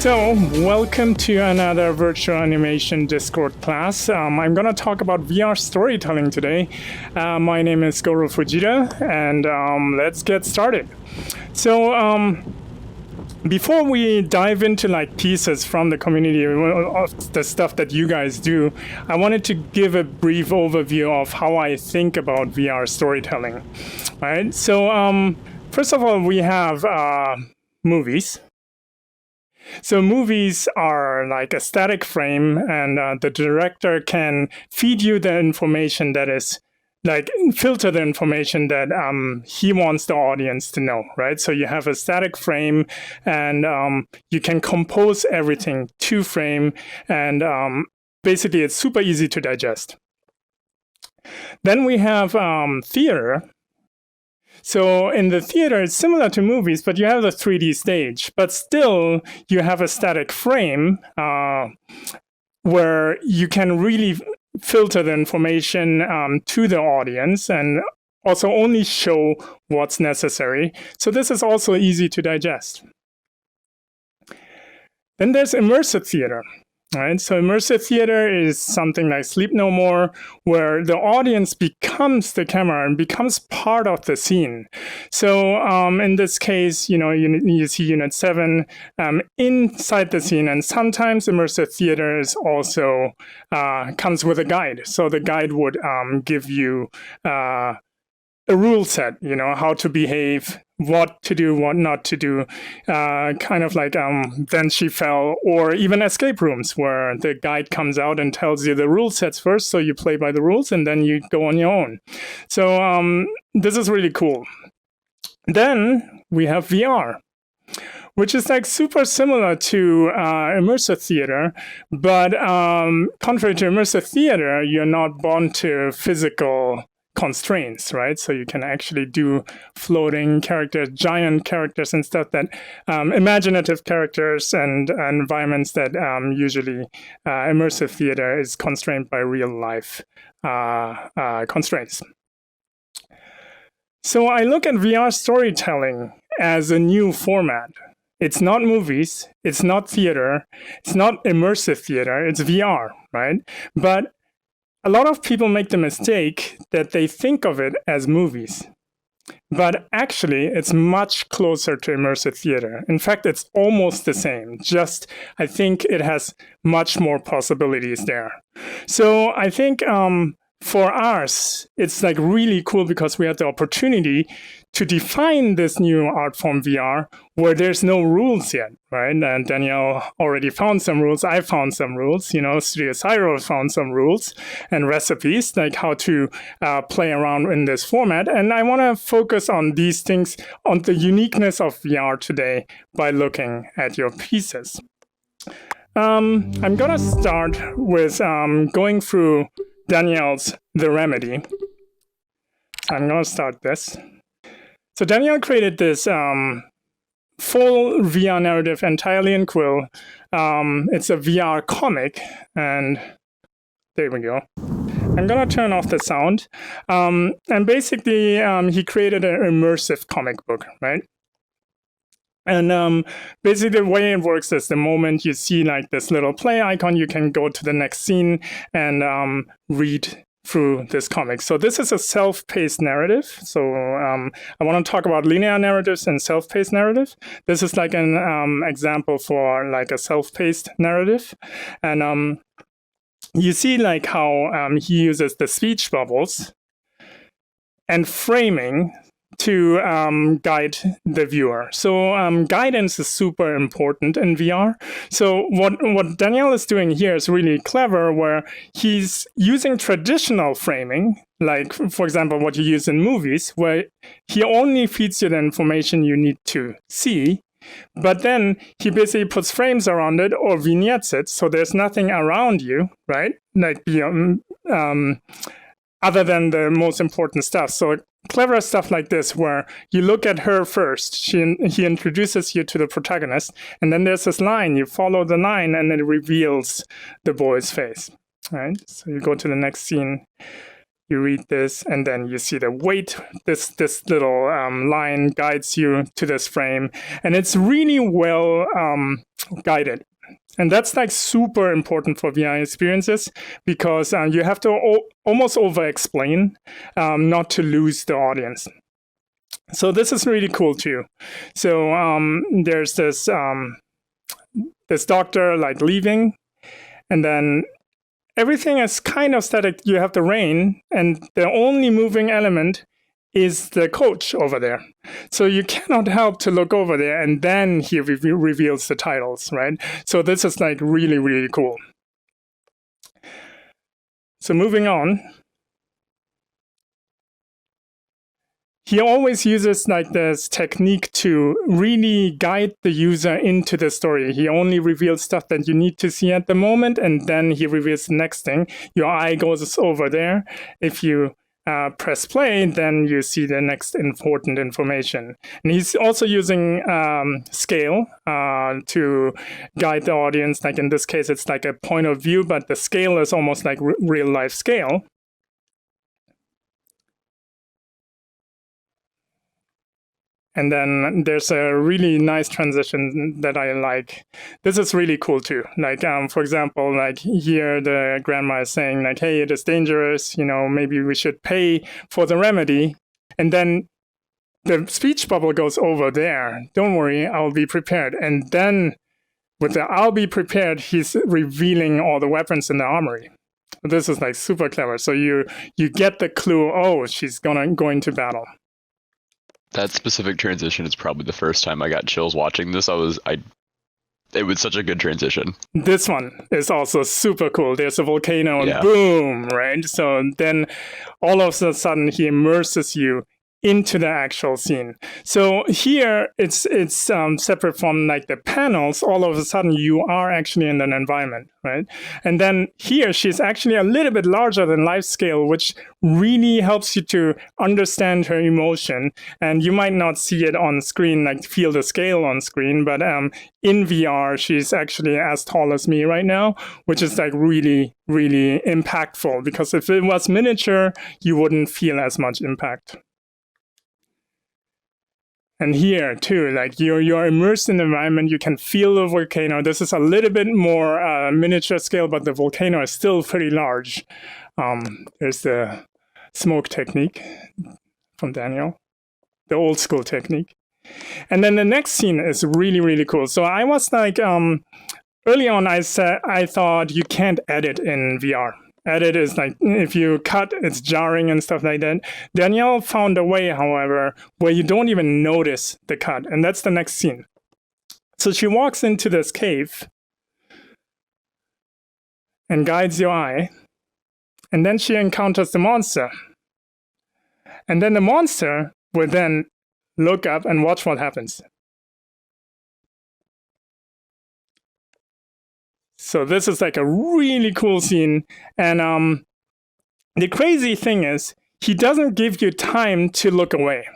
So, welcome to another virtual animation Discord class. I'm going to talk about VR storytelling today. My name is Goro Fujita, and let's get started. So, before we dive into pieces from the community of the stuff that you guys do, I wanted to give a brief overview of how I think about VR storytelling. All right. So, first of all, we have movies. So movies are like a static frame, and the director can feed you the information that is filter the information that he wants the audience to know, right? So you have a static frame, and you can compose everything to frame, and basically it's super easy to digest. Then we have theater. So in the theater, it's similar to movies, but you have the 3D stage, but still you have a static frame where you can really filter the information to the audience and also only show what's necessary. So this is also easy to digest. Then there's immersive theater. Right, so immersive theater is something like Sleep No More, where the audience becomes the camera and becomes part of the scene. So in this case, you see Unit 7 inside the scene, and sometimes immersive theater is also comes with a guide. So the guide would give you a rule set, how to behave, what to do, what not to do, kind of like Then She Fell, or even escape rooms where the guide comes out and tells you the rule sets first, so you play by the rules and then you go on your own. So this is really cool. Then we have VR, which is super similar to immersive theater, but contrary to immersive theater, you're not bound to physical constraints, right? So you can actually do floating characters, giant characters and stuff that imaginative characters and environments that usually immersive theater is constrained by real life constraints. So I look at VR storytelling as a new format. It's not movies, it's not theater, it's not immersive theater, it's VR, right? But a lot of people make the mistake that they think of it as movies. But actually, it's much closer to immersive theater. In fact, it's almost the same. Just, I think it has much more possibilities there. So I think for us, it's really cool because we had the opportunity to define this new art form VR where there's no rules yet, right? And Danielle already found some rules. I found some rules. Studio Syro found some rules and recipes, like how to play around in this format. And I want to focus on these things, on the uniqueness of VR today by looking at your pieces. I'm going to start with going through Danielle's The Remedy. I'm going to start this. So Danielle created this full VR narrative entirely in Quill. It's a VR comic, and there we go. I'm going to turn off the sound. And basically, he created an immersive comic book, right? And basically the way it works is the moment you see this little play icon, you can go to the next scene and read through this comic. So this is a self-paced narrative. So I want to talk about linear narratives and self-paced narrative. This is an example for a self-paced narrative. And you see how he uses the speech bubbles and framing to guide the viewer. So guidance is super important in VR. So what Danielle is doing here is really clever, where he's using traditional framing, like, for example, what you use in movies, where he only feeds you the information you need to see, but then he basically puts frames around it or vignettes it, so there's nothing around you, right? Other than the most important stuff. So clever stuff like this, where you look at her first, he introduces you to the protagonist, and then there's this line, you follow the line, and it reveals the boy's face, right? So you go to the next scene. You read this, and then you see the weight. This little line guides you to this frame, and it's really well guided. And that's like super important for VR experiences because you have to almost over-explain not to lose the audience. So this is really cool too. So there's this doctor like leaving, and then everything is kind of static. You have the rain, and the only moving element is the coach over there. So you cannot help to look over there, and then he reveals the titles, right? So this is like really, really cool. So moving on. He always uses like this technique to really guide the user into the story. He only reveals stuff that you need to see at the moment, and then he reveals the next thing. Your eye goes over there. If you press play, then you see the next important information. And he's also using scale to guide the audience. Like in this case, it's like a point of view, but the scale is almost like real life scale. And then there's a really nice transition that I like. This is really cool too. Like, for example, like here the grandma is saying like, hey, it is dangerous, maybe we should pay for the remedy. And then the speech bubble goes over there. Don't worry, I'll be prepared. And then with the I'll be prepared, he's revealing all the weapons in the armory. This is like super clever. So you get the clue, oh, she's going to battle. That specific transition is probably the first time I got chills watching this. It was such a good transition. This one is also super cool. There's a volcano and boom, right? So then all of a sudden he immerses you into the actual scene. So here it's separate from like the panels. All of a sudden you are actually in an environment, right? And then here she's actually a little bit larger than life scale, which really helps you to understand her emotion. And you might not see it on screen, like feel the scale on screen, but in VR she's actually as tall as me right now, which is like really, really impactful, because if it was miniature, you wouldn't feel as much impact. And here too, like you're immersed in the environment, you can feel the volcano. This is a little bit more miniature scale, but the volcano is still pretty large. There's the smoke technique from Daniel, the old school technique. And then the next scene is really, really cool. So I was like, early on I thought you can't edit in VR. Edit is like, if you cut, it's jarring and stuff like that. Danielle found a way, however, where you don't even notice the cut. And that's the next scene. So she walks into this cave and guides your eye. And then she encounters the monster. And then the monster will then look up and watch what happens. So this is like a really cool scene. And the crazy thing is, he doesn't give you time to look away.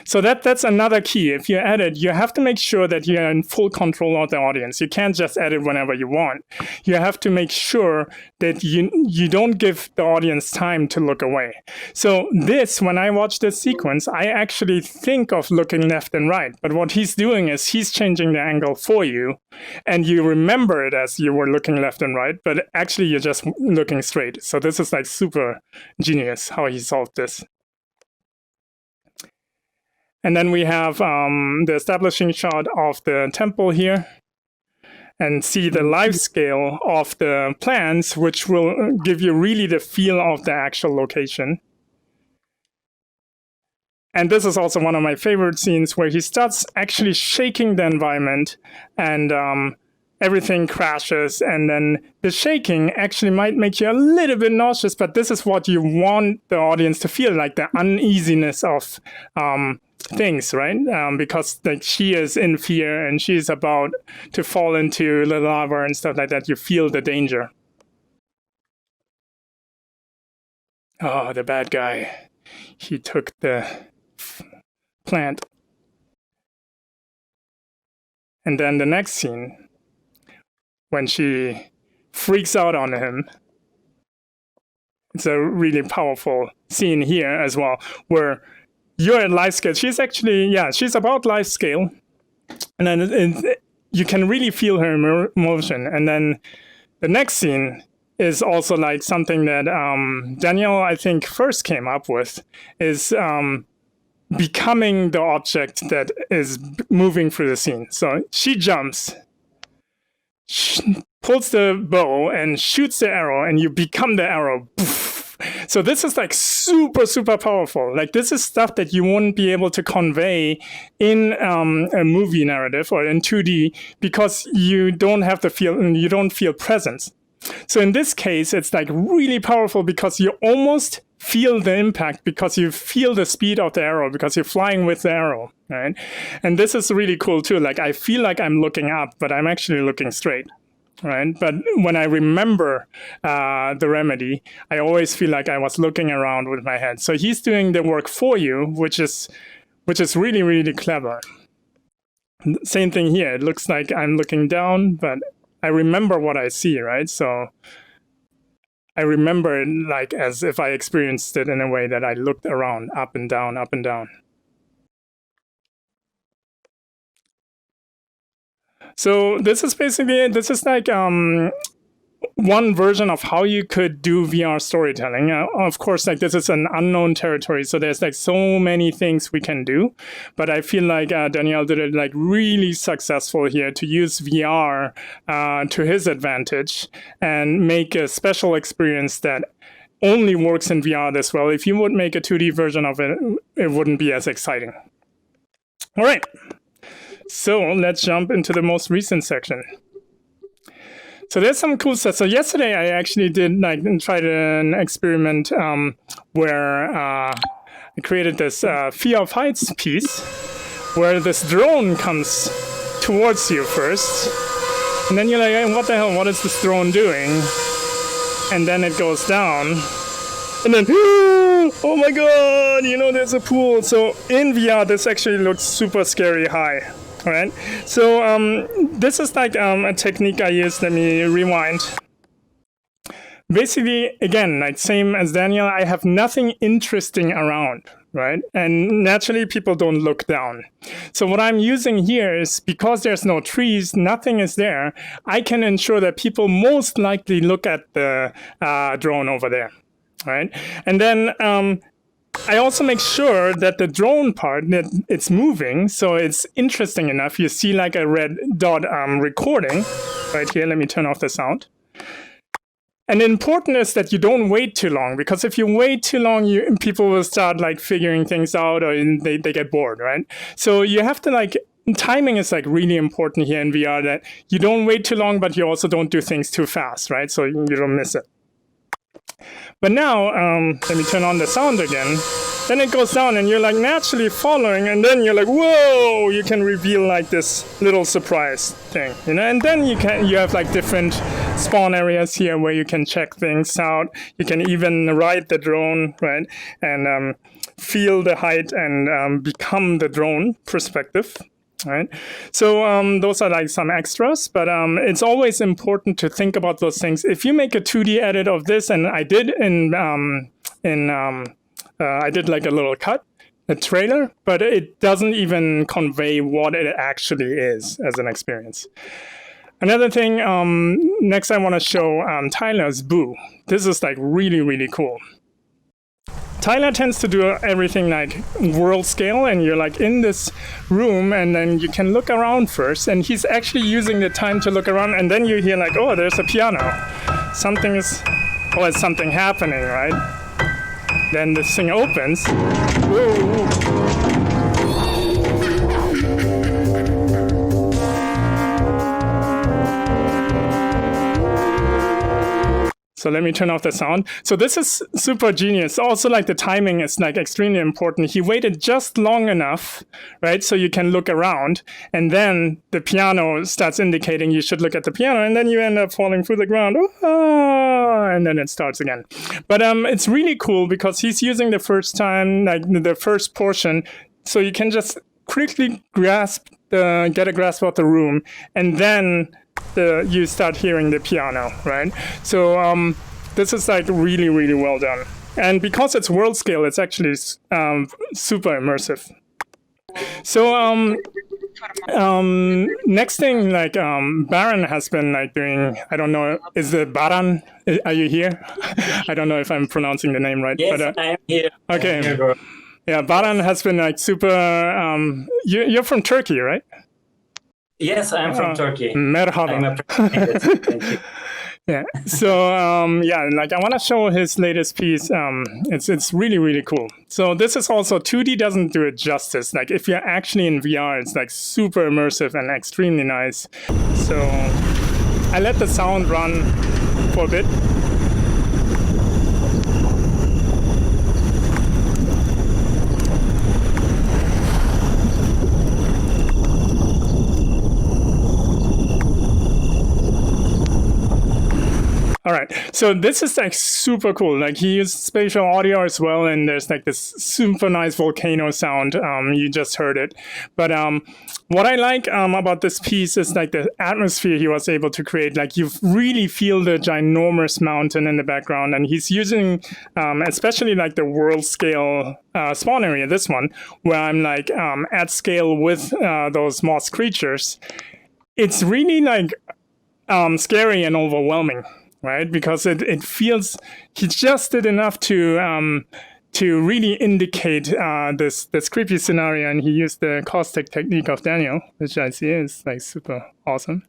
So that's another key. If you edit, you have to make sure that you're in full control of the audience. You can't just edit whenever you want. You have to make sure that you don't give the audience time to look away. So when I watch this sequence, I actually think of looking left and right. But what he's doing is he's changing the angle for you, and you remember it as you were looking left and right, but actually you're just looking straight. So this is like super genius how he solved this. And then we have the establishing shot of the temple here, and see the life scale of the plans, which will give you really the feel of the actual location. And this is also one of my favorite scenes, where he starts actually shaking the environment, and everything crashes, and then the shaking actually might make you a little bit nauseous, but this is what you want the audience to feel, like the uneasiness of things, right? Because like she is in fear and she's about to fall into the lava and stuff like that. You feel the danger. Oh, the bad guy. He took the plant. And then the next scene, when she freaks out on him It's a really powerful scene here as well, where you're at life scale. She's actually, she's about life scale. And then you can really feel her emotion. And then the next scene is also like something that Daniel, I think, first came up with, is becoming the object that is moving through the scene. So she jumps, pulls the bow and shoots the arrow, and you become the arrow. So this is like super, super powerful. Like this is stuff that you wouldn't be able to convey in a movie narrative or in 2D because you don't have the feel, and you don't feel presence. So in this case, it's like really powerful because you almost feel the impact, because you feel the speed of the arrow, because you're flying with the arrow, right? And this is really cool too. Like I feel like I'm looking up, but I'm actually looking straight. Right, but when I remember the remedy, I always feel like I was looking around with my head. So he's doing the work for you, which is really, really clever. Same thing here. It looks like I'm looking down, but I remember what I see, right? So I remember it like as if I experienced it in a way that I looked around, up and down, up and down. So this is like one version of how you could do VR storytelling. Of course, like this is an unknown territory, so there's like so many things we can do. But I feel like Daniel did it like really successful here to use VR to his advantage and make a special experience that only works in VR this well. If you would make a 2D version of it, it wouldn't be as exciting. All right. So let's jump into the most recent section. So there's some cool stuff. So yesterday I actually did tried an experiment where I created this Fear of Heights piece, where this drone comes towards you first, and then you're like, hey, what the hell? What is this drone doing? And then it goes down, and then oh my god, there's a pool. So in VR, this actually looks super scary high. All right, so this is like a technique I use. Let me rewind. Basically, again, like same as Daniel, I have nothing interesting around, right? And naturally, people don't look down. So what I'm using here is, because there's no trees, nothing is there, I can ensure that people most likely look at the drone over there, right? And then I also make sure that the drone part, that it's moving, so it's interesting enough. You see like a red dot recording right here. Let me turn off the sound. And the important is that you don't wait too long, because if you wait too long, people will start like figuring things out, or they get bored, right? So you have to timing is like really important here in VR, that you don't wait too long, but you also don't do things too fast, right? So you don't miss it. But now, let me turn on the sound again. Then it goes down and you're like naturally following, and then you're like, whoa, you can reveal like this little surprise thing, and then you have like different spawn areas here where you can check things out. You can even ride the drone, right? And feel the height and become the drone perspective. Right, so those are like some extras, but it's always important to think about those things. If you make a 2D edit of this, and I did I did like a little cut, a trailer, but it doesn't even convey what it actually is as an experience. Another thing, next I want to show Tyler's Boo. This is like really, really cool. Tyler tends to do everything like world scale, and you're like in this room, and then you can look around first, and he's actually using the time to look around, and then you hear like, oh, there's a piano. It's something happening, right? Then this thing opens. Whoa. So let me turn off the sound. So this is super genius. Also, like the timing is like extremely important. He waited just long enough, right? So you can look around, and then the piano starts indicating you should look at the piano, and then you end up falling through the ground. And then it starts again. But it's really cool because he's using the first time, like the first portion, so you can just quickly get a grasp of the room, and then you start hearing the piano, right? So this is like really, really well done. And because it's world scale, it's actually super immersive. So next thing, like Baran has been like doing, I don't know, is it Baran? Are you here? I don't know if I'm pronouncing the name right. Yes, but, I am here. Okay. Here, bro. Yeah, Baran has been like super. You're from Turkey, right? Yes, I am from Turkey. Merhaba. Thank you. Yeah. So yeah, like I want to show his latest piece. It's really, really cool. So this is also 2D doesn't do it justice. Like if you're actually in VR, it's like super immersive and extremely nice. So I let the sound run for a bit. All right, so this is like super cool. Like he used spatial audio as well, and there's like this super nice volcano sound. You just heard it. But what I like about this piece is like the atmosphere he was able to create. Like you really feel the ginormous mountain in the background, and he's using especially like the world scale spawn area, this one, where I'm like at scale with those moss creatures. It's really like scary and overwhelming. Right, because it feels he just did enough to really indicate this creepy scenario, and he used the caustic technique of Daniel, which I see is like super awesome.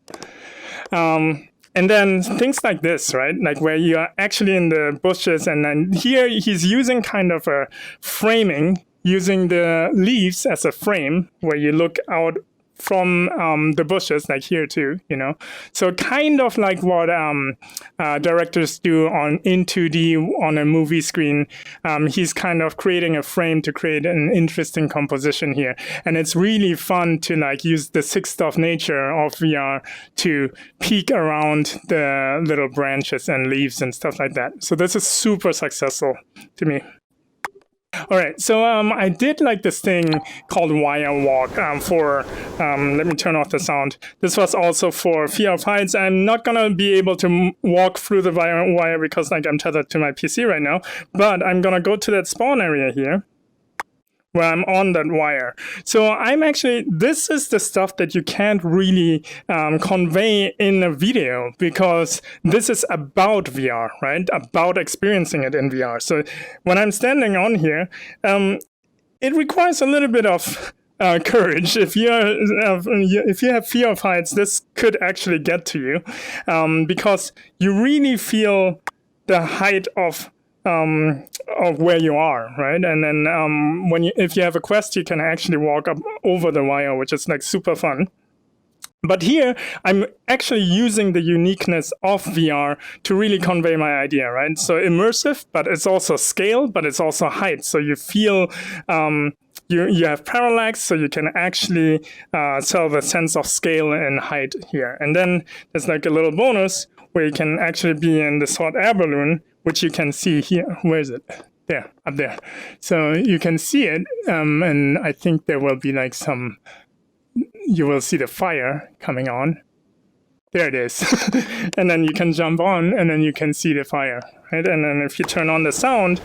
And then things like this, right, like where you are actually in the bushes, and then here he's using kind of a framing, using the leaves as a frame where you look out from the bushes, like here too, you know. So kind of like what directors do in 2D on a movie screen. He's kind of creating a frame to create an interesting composition here. And it's really fun to like use the sixth of nature of VR to peek around the little branches and leaves and stuff like that. So this is super successful to me. All right, so I did like this thing called Wire Walk for, let me turn off the sound. This was also for Fear of Heights. I'm not gonna be able to walk through the wire because like I'm tethered to my PC right now, but I'm gonna go to that spawn area here, where I'm on that wire. So I'm actually, this is the stuff that you can't really convey in a video, because this is about VR, right? About experiencing it in VR. So when I'm standing on here, it requires a little bit of courage. If you have fear of heights, this could actually get to you, because you really feel the height of where you are, right? And then if you have a quest, you can actually walk up over the wire, which is like super fun. But here, I'm actually using the uniqueness of VR to really convey my idea, right? So immersive, but it's also scale, but it's also height. So you feel you have parallax, so you can actually tell the sense of scale and height here. And then there's like a little bonus where you can actually be in this hot air balloon, which you can see here. Where is it? There, up there. So you can see it, and I think there will be like you will see the fire coming on. There it is. And then you can jump on, and then you can see the fire, right? And then if you turn on the sound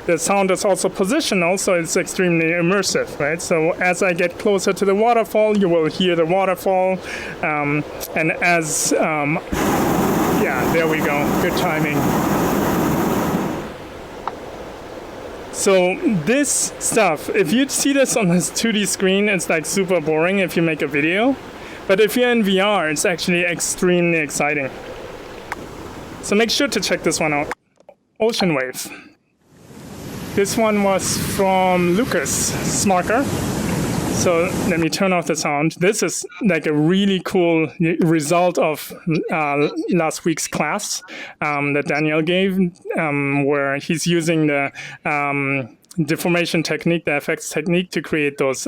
is also positional, so it's extremely immersive, right? So as I get closer to the waterfall, you will hear the waterfall, and as yeah, there we go. Good timing. So this stuff, if you see this on this 2D screen, it's like super boring if you make a video. But if you're in VR, it's actually extremely exciting. So make sure to check this one out. Ocean Wave. This one was from Lucas Smarker. So let me turn off the sound. This is like a really cool result of last week's class that Daniel gave, where he's using the deformation technique, the effects technique, to create those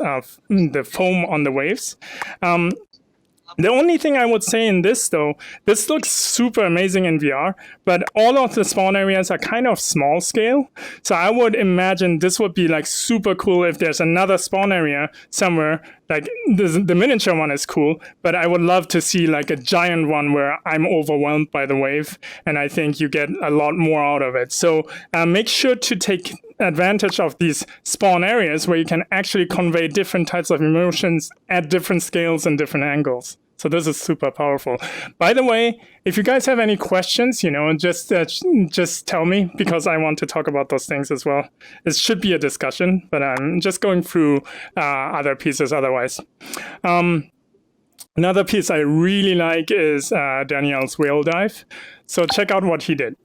the foam on the waves. The only thing I would say in this, though, this looks super amazing in VR, but all of the spawn areas are kind of small scale. So I would imagine this would be like super cool if there's another spawn area somewhere Like the miniature one is cool, but I would love to see like a giant one where I'm overwhelmed by the wave, and I think you get a lot more out of it. So make sure to take advantage of these spawn areas where you can actually convey different types of emotions at different scales and different angles. So this is super powerful. By the way, if you guys have any questions, just tell me, because I want to talk about those things as well. It should be a discussion, but I'm just going through other pieces otherwise. Another piece I really like is Daniel's whale dive. So check out what he did.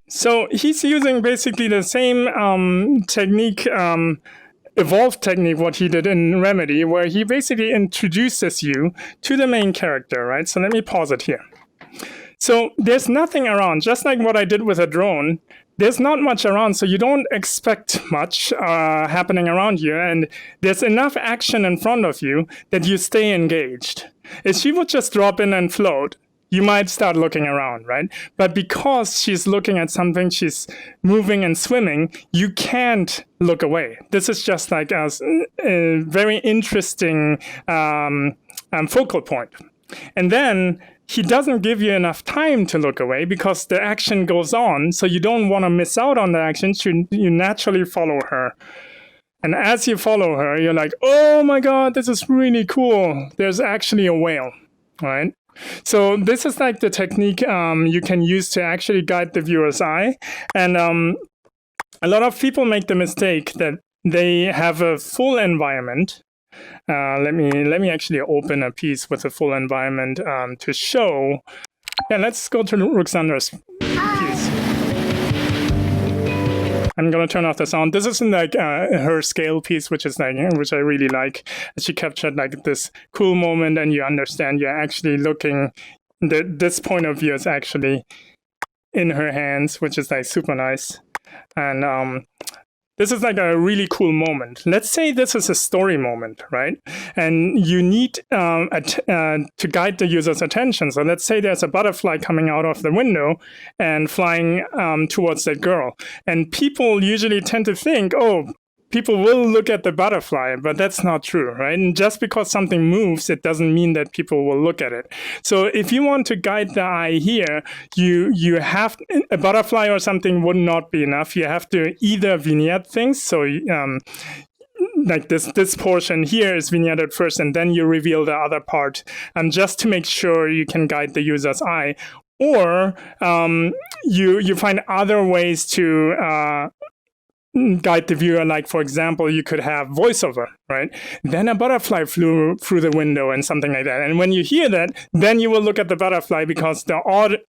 So he's using basically the same technique, evolved technique, what he did in Remedy, where he basically introduces you to the main character, right? So let me pause it here. So there's nothing around, just like what I did with a drone. There's not much around, so you don't expect much happening around you, and there's enough action in front of you that you stay engaged. If she would just drop in and float, you might start looking around, right? But because she's looking at something, she's moving and swimming, you can't look away. This is just like a very interesting focal point. And then he doesn't give you enough time to look away because the action goes on, so you don't want to miss out on the action. You naturally follow her. And as you follow her, you're like, oh my God, this is really cool. There's actually a whale, right? So this is like the technique you can use to actually guide the viewer's eye. And a lot of people make the mistake that they have a full environment. Let me actually open a piece with a full environment to show. Yeah, let's go to Ruxandra's piece. I'm gonna turn off the sound. This isn't like her scale piece, which I really like. She captured like this cool moment, and you understand you're actually looking. This point of view is actually in her hands, which is like super nice. And this is like a really cool moment. Let's say this is a story moment, right? And you need to guide the user's attention. So let's say there's a butterfly coming out of the window and flying towards that girl. And people usually tend to think, oh, people will look at the butterfly, but that's not true, right? And just because something moves, it doesn't mean that people will look at it. So if you want to guide the eye here, you have a butterfly or something would not be enough. You have to either vignette things, so like this portion here is vignetted first, and then you reveal the other part, just to make sure you can guide the user's eye. Or you find other ways to guide the viewer, like for example, you could have voiceover, right? Then a butterfly flew through the window and something like that. And when you hear that, then you will look at the butterfly because the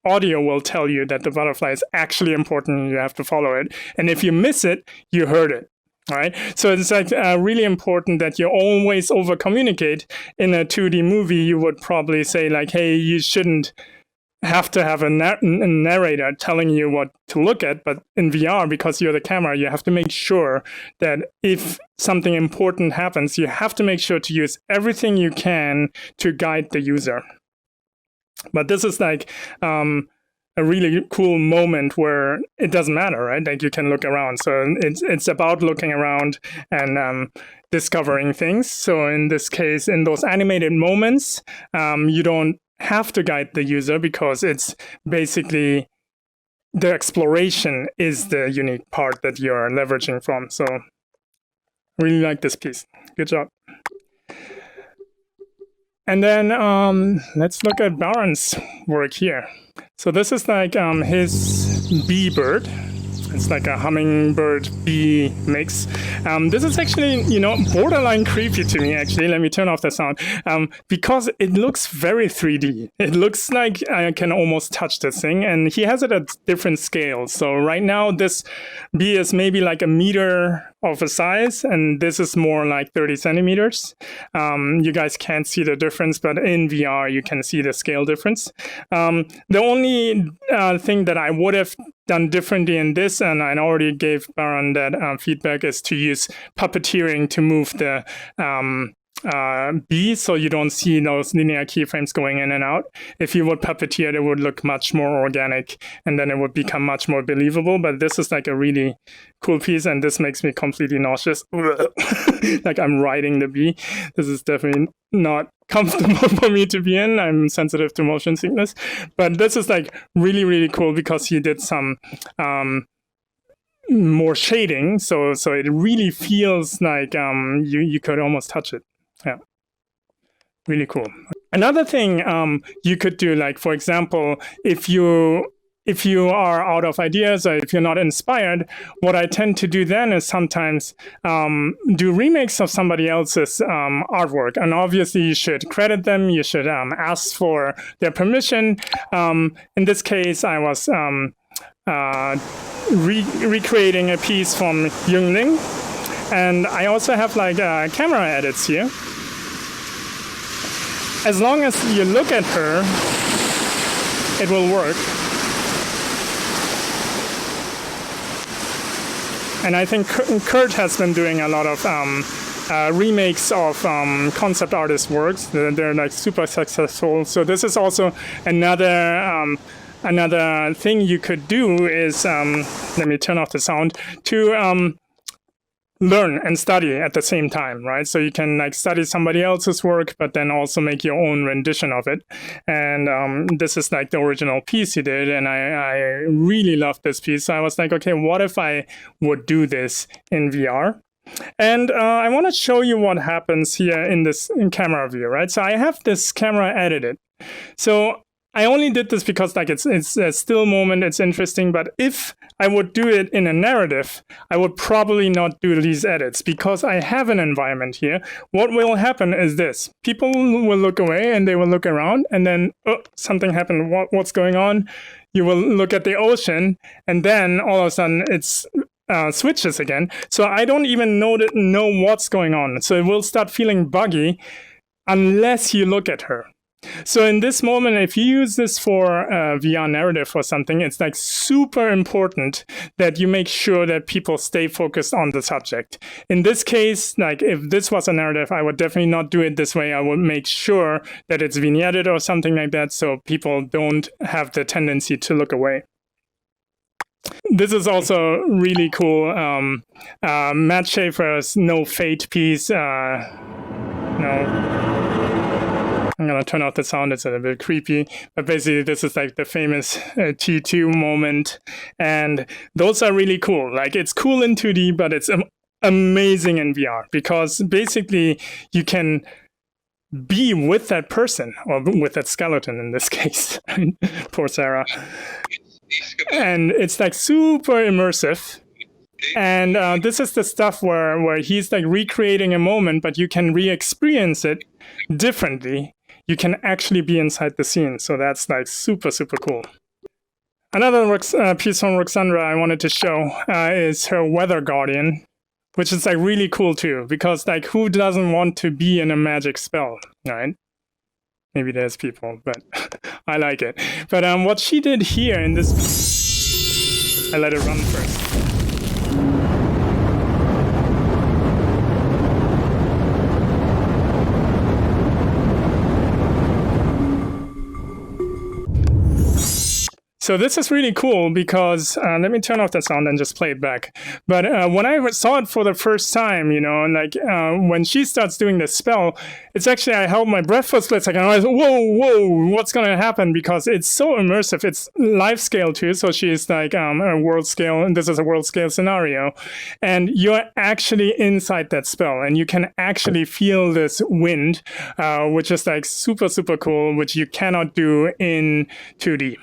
audio will tell you that the butterfly is actually important and you have to follow it. And if you miss it, you heard it. All right. So it's like really important that you always over communicate. In a 2D movie, you would probably say like, hey, you shouldn't have to have a narrator telling you what to look at, but in VR, because you're the camera, you have to make sure that if something important happens, you have to make sure to use everything you can to guide the user. But this is like a really cool moment where it doesn't matter, right? Like you can look around. So it's about looking around and discovering things. So in this case, in those animated moments, you don't have to guide the user because it's basically the exploration is the unique part that you're leveraging from. So really like this piece. Good job. And then let's look at Baran's work here. So this is like his bee bird. It's like a hummingbird bee mix. This is actually, borderline creepy to me, actually. Let me turn off the sound. Because it looks very 3D. It looks like I can almost touch this thing. And he has it at different scales. So right now, this bee is maybe like a meter of a size, and this is more like 30 centimeters. You guys can't see the difference, but in VR, you can see the scale difference. The only thing that I would have done differently in this, and I already gave Baran that feedback, is to use puppeteering to move the be, so you don't see those linear keyframes going in and out. If you would puppeteer, it would look much more organic, and then it would become much more believable. But this is like a really cool piece, and this makes me completely nauseous. Like I'm riding the bee. This is definitely not comfortable for me to be in. I'm sensitive to motion sickness. But this is like really, really cool because he did some more shading, so it really feels like you could almost touch it. Yeah, really cool. Another thing you could do, like for example, if you are out of ideas or if you're not inspired, what I tend to do then is sometimes do remakes of somebody else's artwork. And obviously you should credit them, you should ask for their permission. In this case, I was recreating a piece from Yungling. And I also have like camera edits here. As long as you look at her, it will work. And I think Kurt has been doing a lot of remakes of concept artist works. They're like super successful. So this is also another thing you could do is, let me turn off the sound, to learn and study at the same time, right? So you can like study somebody else's work, but then also make your own rendition of it. And this is like the original piece he did, and I really love this piece. So I was like, okay, what if I would do this in VR? And I want to show you what happens here in this camera view, right? So I have this camera edited. So I only did this because like it's a still moment, it's interesting, but if I would do it in a narrative, I would probably not do these edits because I have an environment here. What will happen is this. People will look away and they will look around and then, oh, something happened, what's going on? You will look at the ocean and then all of a sudden it's switches again. So I don't even know what's going on. So it will start feeling buggy unless you look at her. So in this moment, if you use this for a VR narrative or something, it's like super important that you make sure that people stay focused on the subject. In this case, like if this was a narrative, I would definitely not do it this way. I would make sure that it's vignetted or something like that so people don't have the tendency to look away. This is also really cool. Matt Schaefer's No Fate piece. I'm going to turn off the sound, it's a bit creepy. But basically, this is like the famous T2 moment. And those are really cool. Like, it's cool in 2D, but it's amazing in VR. Because basically, you can be with that person, or with that skeleton in this case. Poor Sarah. And it's like super immersive. And this is the stuff where he's like recreating a moment, but you can re-experience it differently. You can actually be inside the scene. So that's like super, super cool. Another piece from Ruxandra I wanted to show is her Weather Guardian, which is like really cool too, because like who doesn't want to be in a magic spell, right? Maybe there's people, but I like it. But what she did here in this, I let it run first. So this is really cool because, let me turn off the sound and just play it back. But when I saw it for the first time, you know, like when she starts doing this spell, it's actually, I held my breath for a split second. I was, whoa, what's going to happen? Because it's so immersive. It's life scale too. So she's like a world scale, and this is a world scale scenario. And you're actually inside that spell, and you can actually feel this wind, which is like super, super cool, which you cannot do in 2D.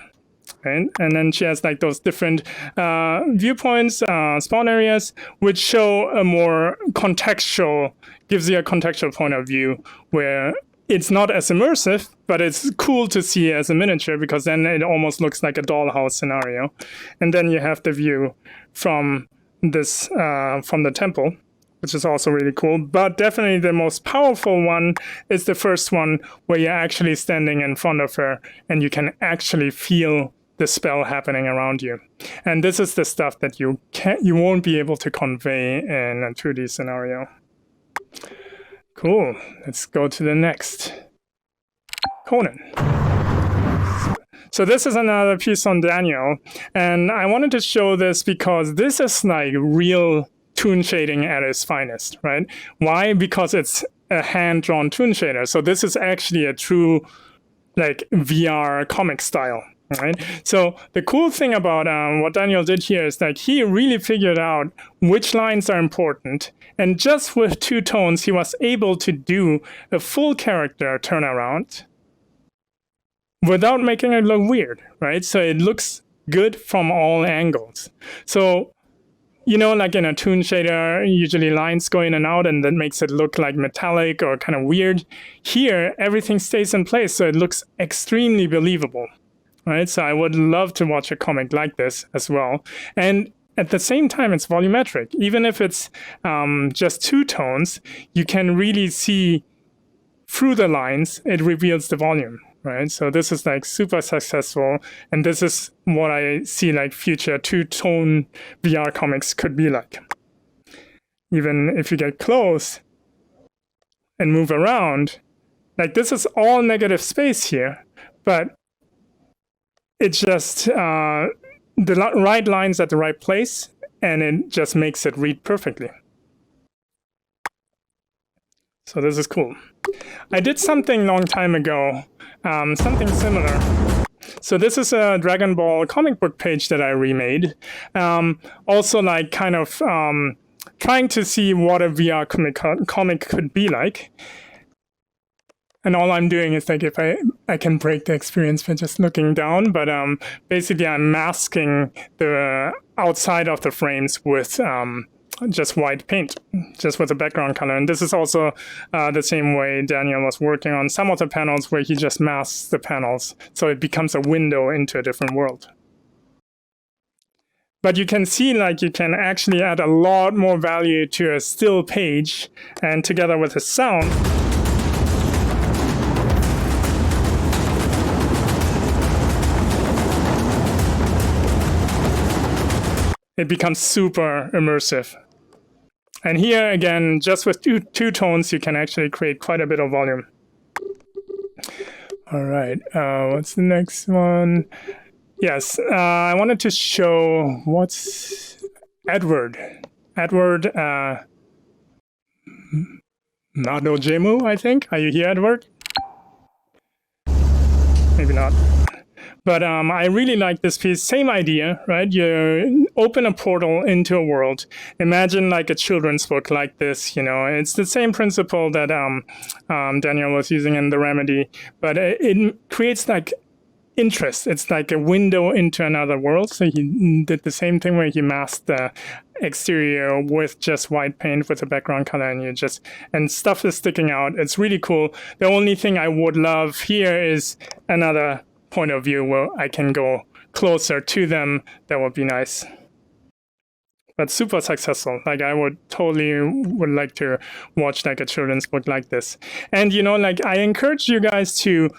Right? And then she has like those different viewpoints, spawn areas, which show a more contextual, gives you a contextual point of view where it's not as immersive, but it's cool to see as a miniature because then it almost looks like a dollhouse scenario. And then you have the view from this, from the temple, which is also really cool. But definitely the most powerful one is the first one where you're actually standing in front of her and you can actually feel the spell happening around you. And this is the stuff that you won't be able to convey in a 2D scenario. Cool. Let's go to the next. Conan. So this is another piece on Daniel, and I wanted to show this because this is like real toon shading at its finest, right? Why? Because it's a hand-drawn toon shader. So this is actually a true like VR comic style, right? So the cool thing about what Daniel did here is like he really figured out which lines are important, and just with 2 tones, he was able to do a full character turnaround without making it look weird, right? So it looks good from all angles. So, you know, like in a toon shader, usually lines go in and out, and that makes it look like metallic or kind of weird. Here, everything stays in place, so it looks extremely believable, right? So I would love to watch a comic like this as well. And at the same time, it's volumetric. Even if it's just 2 tones, you can really see through the lines, it reveals the volume. Right, so this is like super successful, and this is what I see like future 2-tone VR comics could be like. Even if you get close and move around, like this is all negative space here, but it's just the right lines at the right place, and it just makes it read perfectly. So this is cool. I did something long time ago, something similar. So this is a Dragon Ball comic book page that I remade. Also like kind of trying to see what a VR comic could be like. And all I'm doing is like if I can break the experience by just looking down, but basically I'm masking the outside of the frames with just white paint, just with a background color. And this is also the same way Daniel was working on some of the panels where he just masks the panels, so it becomes a window into a different world. But you can see like you can actually add a lot more value to a still page, and together with the sound, it becomes super immersive. And here, again, just with two tones, you can actually create quite a bit of volume. All right, what's the next one? Yes, I wanted to show what's Edward. Edward Madojemu, I think. Are you here, Edward? Maybe not. But I really like this piece. Same idea, right? You open a portal into a world. Imagine like a children's book like this, you know. It's the same principle that Daniel was using in The Remedy, but it creates like interest. It's like a window into another world. So he did the same thing where he masked the exterior with just white paint with a background color, and stuff is sticking out. It's really cool. The only thing I would love here is another point of view where I can go closer to them. That would be nice. But super successful. Like I would like to watch like a children's book like this. And you know, like I encourage you guys to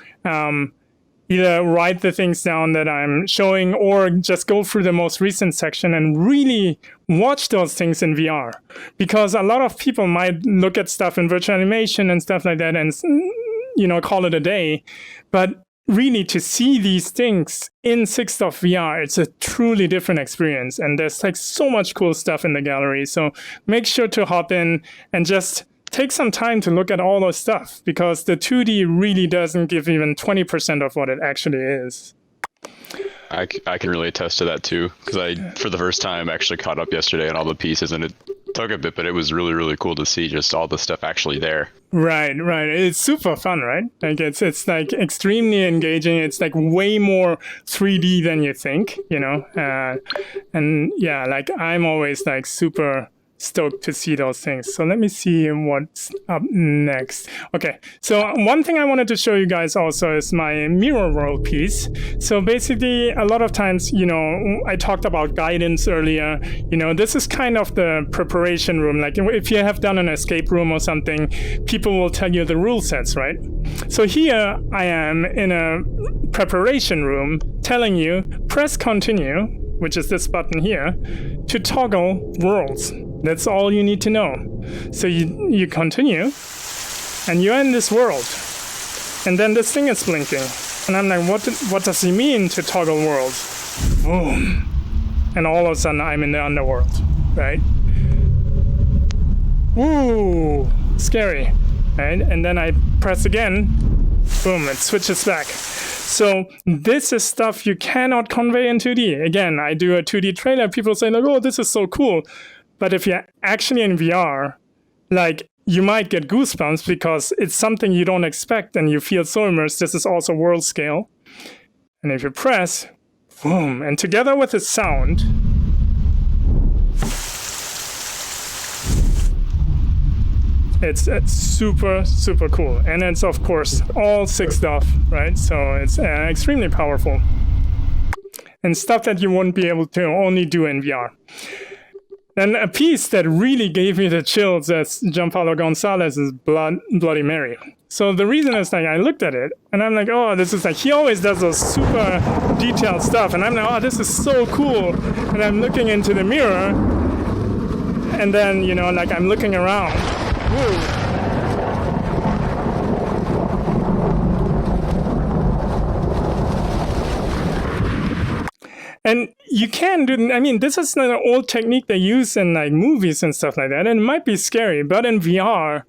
either write the things down that I'm showing or just go through the most recent section and really watch those things in VR. Because a lot of people might look at stuff in virtual animation and stuff like that and, you know, call it a day. But really, to see these things in 6th VR, it's a truly different experience. And there's like so much cool stuff in the gallery. So make sure to hop in and just take some time to look at all those stuff, because the 2D really doesn't give even 20% of what it actually is. I can really attest to that too, because I, for the first time, actually caught up yesterday on all the pieces, and it took a bit, but it was really, really cool to see just all the stuff actually there. Right. It's super fun, right? Like it's like extremely engaging. It's like way more 3D than you think, you know? And yeah, like I'm always like super stoked to see those things. So let me see what's up next. Okay, so one thing I wanted to show you guys also is my mirror world piece. So basically, a lot of times, you know, I talked about guidance earlier. You know, this is kind of the preparation room. Like if you have done an escape room or something, people will tell you the rule sets, right? So here I am in a preparation room telling you, press continue, which is this button here, to toggle worlds. That's all you need to know. So you continue, and you're in this world, and then this thing is blinking, and I'm like, what does he mean to toggle worlds? Boom. And all of a sudden I'm in the underworld, right? Ooh, scary, right? And then I press again, boom, it switches back. So this is stuff you cannot convey in 2D. Again, I do a 2D trailer, people say like, oh, this is so cool. But if you're actually in VR, like, you might get goosebumps because it's something you don't expect and you feel so immersed. This is also world scale. And if you press, boom, and together with the sound, it's super, super cool. And it's, of course, all 6 stuff, right? So it's extremely powerful. And stuff that you wouldn't be able to only do in VR. And a piece that really gave me the chills is Gianpaolo Gonzalez is Bloody Mary. So the reason is like I looked at it and I'm like, oh, this is like, he always does those super detailed stuff. And I'm like, oh, this is so cool. And I'm looking into the mirror and then, you know, like I'm looking around. Woo. And you can do, I mean, this is an old technique they use in like movies and stuff like that. And it might be scary, but in VR,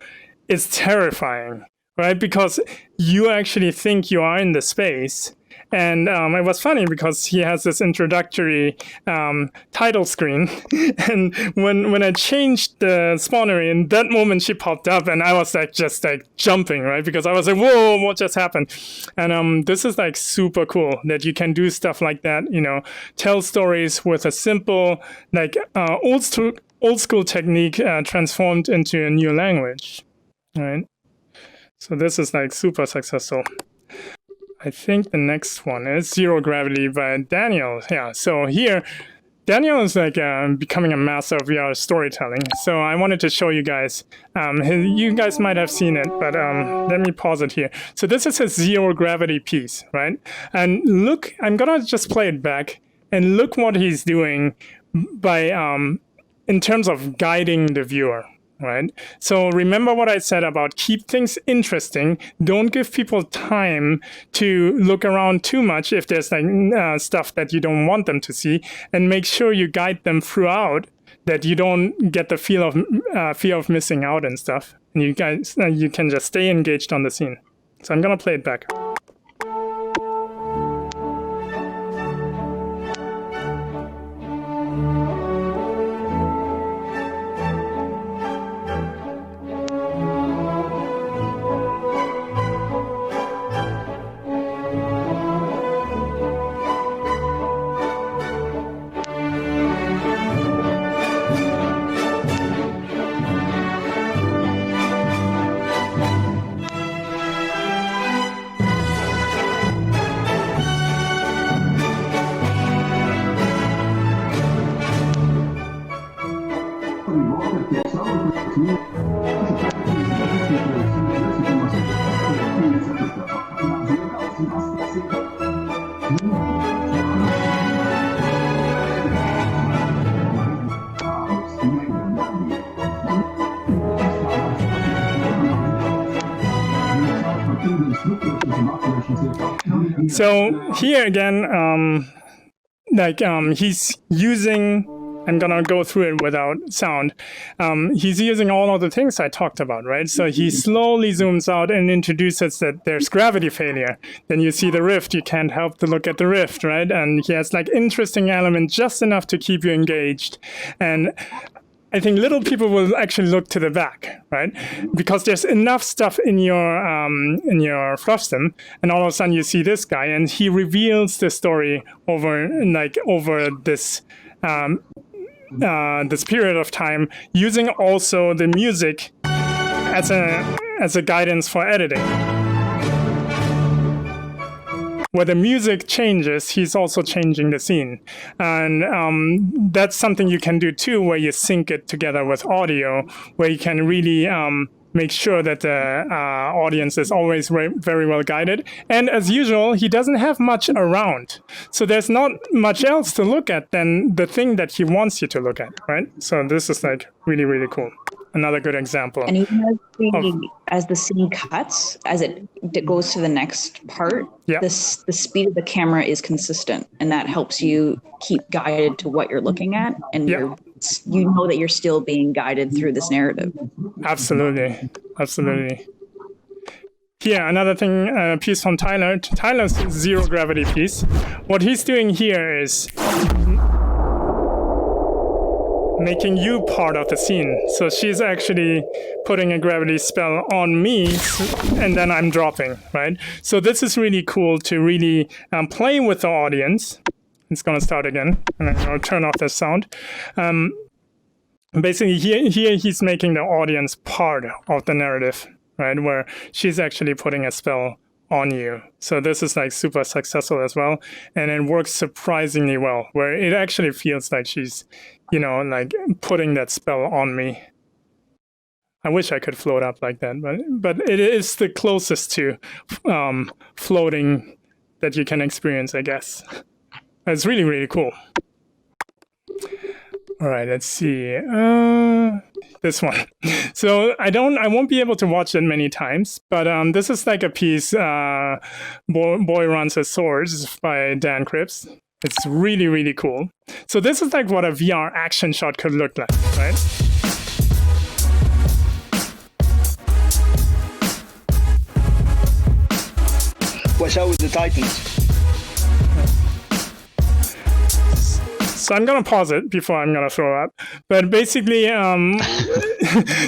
it's terrifying, right? Because you actually think you are in the space. And it was funny because he has this introductory title screen. And when I changed the spawner, in that moment she popped up and I was like just like jumping, right? Because I was like, whoa, what just happened? And this is like super cool that you can do stuff like that, you know, tell stories with a simple, like old school technique transformed into a new language, right? So this is like super successful. I think the next one is Zero Gravity by Daniel. Yeah, so here, Daniel is like becoming a master of VR storytelling. So I wanted to show you guys. You guys might have seen it, but let me pause it here. So this is his Zero Gravity piece, right? And look, I'm gonna just play it back and look what he's doing by in terms of guiding the viewer. Right. So remember what I said about keep things interesting. Don't give people time to look around too much if there's like stuff that you don't want them to see, and make sure you guide them throughout that you don't get the fear of missing out and stuff. And you guys, you can just stay engaged on the scene. So I'm gonna play it back. So here again, he's using, I'm gonna go through it without sound. He's using all of the things I talked about, right? So he slowly zooms out and introduces that there's gravity failure. Then you see the rift, you can't help to look at the rift, right? And he has like interesting elements, just enough to keep you engaged. And I think little people will actually look to the back, right? Because there's enough stuff in your flush sim, and all of a sudden you see this guy, and he reveals the story over this this period of time, using also the music as a guidance for editing. Where the music changes, he's also changing the scene. And that's something you can do too, where you sync it together with audio, where you can really make sure that the audience is always very well guided. And as usual, he doesn't have much around. So there's not much else to look at than the thing that he wants you to look at, right? So this is like really, really cool. another good example. And even as the scene cuts, as it goes to the next part, the speed of the camera is consistent, and that helps you keep guided to what you're looking at, and you know that you're still being guided through this narrative. Absolutely. Here, another thing, piece from Tyler. Tyler's zero gravity piece. What he's doing here is making you part of the scene. So she's actually putting a gravity spell on me, and then I'm dropping, right? So this is really cool to really play with the audience. It's going to start again, and I'm going to turn off the sound. Basically, here he's making the audience part of the narrative, right? Where she's actually putting a spell on you. So this is like super successful as well. And it works surprisingly well, where it actually feels like she's, like putting that spell on me. I wish I could float up like that, but it is the closest to floating that you can experience, I guess. It's really, really cool. All right, let's see. This one. So I won't be able to watch it many times, but this is like a piece, Boy Runs His Swords by Dan Cripps. It's really, really cool. So this is like what a VR action shot could look like, right? Watch out with the Titans. So I'm gonna pause it before I'm gonna throw up. But basically,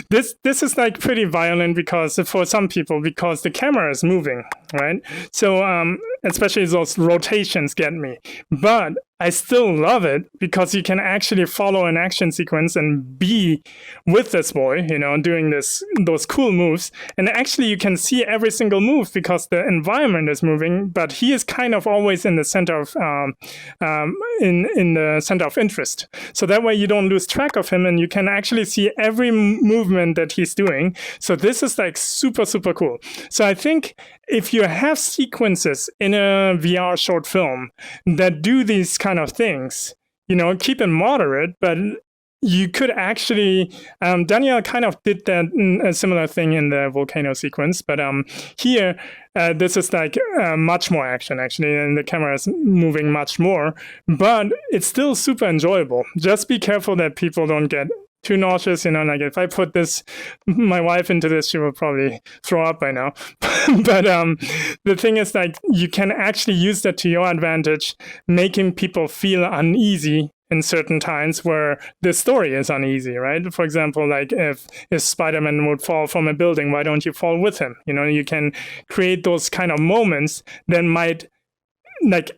this is like pretty violent because for some people because the camera is moving, right? So especially those rotations get me. But I still love it because you can actually follow an action sequence and be with this boy, doing those cool moves. And actually you can see every single move because the environment is moving, but he is kind of always in the center of in the center of interest. So that way you don't lose track of him and you can actually see every movement that he's doing. So this is like super, super cool. So I think if you have sequences in a VR short film that do these kind of things, keep it moderate, but you could actually, Daniel kind of did that a similar thing in the volcano sequence, but here, this is like much more action actually, and the camera is moving much more, but it's still super enjoyable. Just be careful that people don't get too nauseous, like if I put my wife into this, she will probably throw up by now. But the thing is like, you can actually use that to your advantage, making people feel uneasy in certain times where the story is uneasy, right? For example, like if Spider-Man would fall from a building, why don't you fall with him? You can create those kind of moments that might like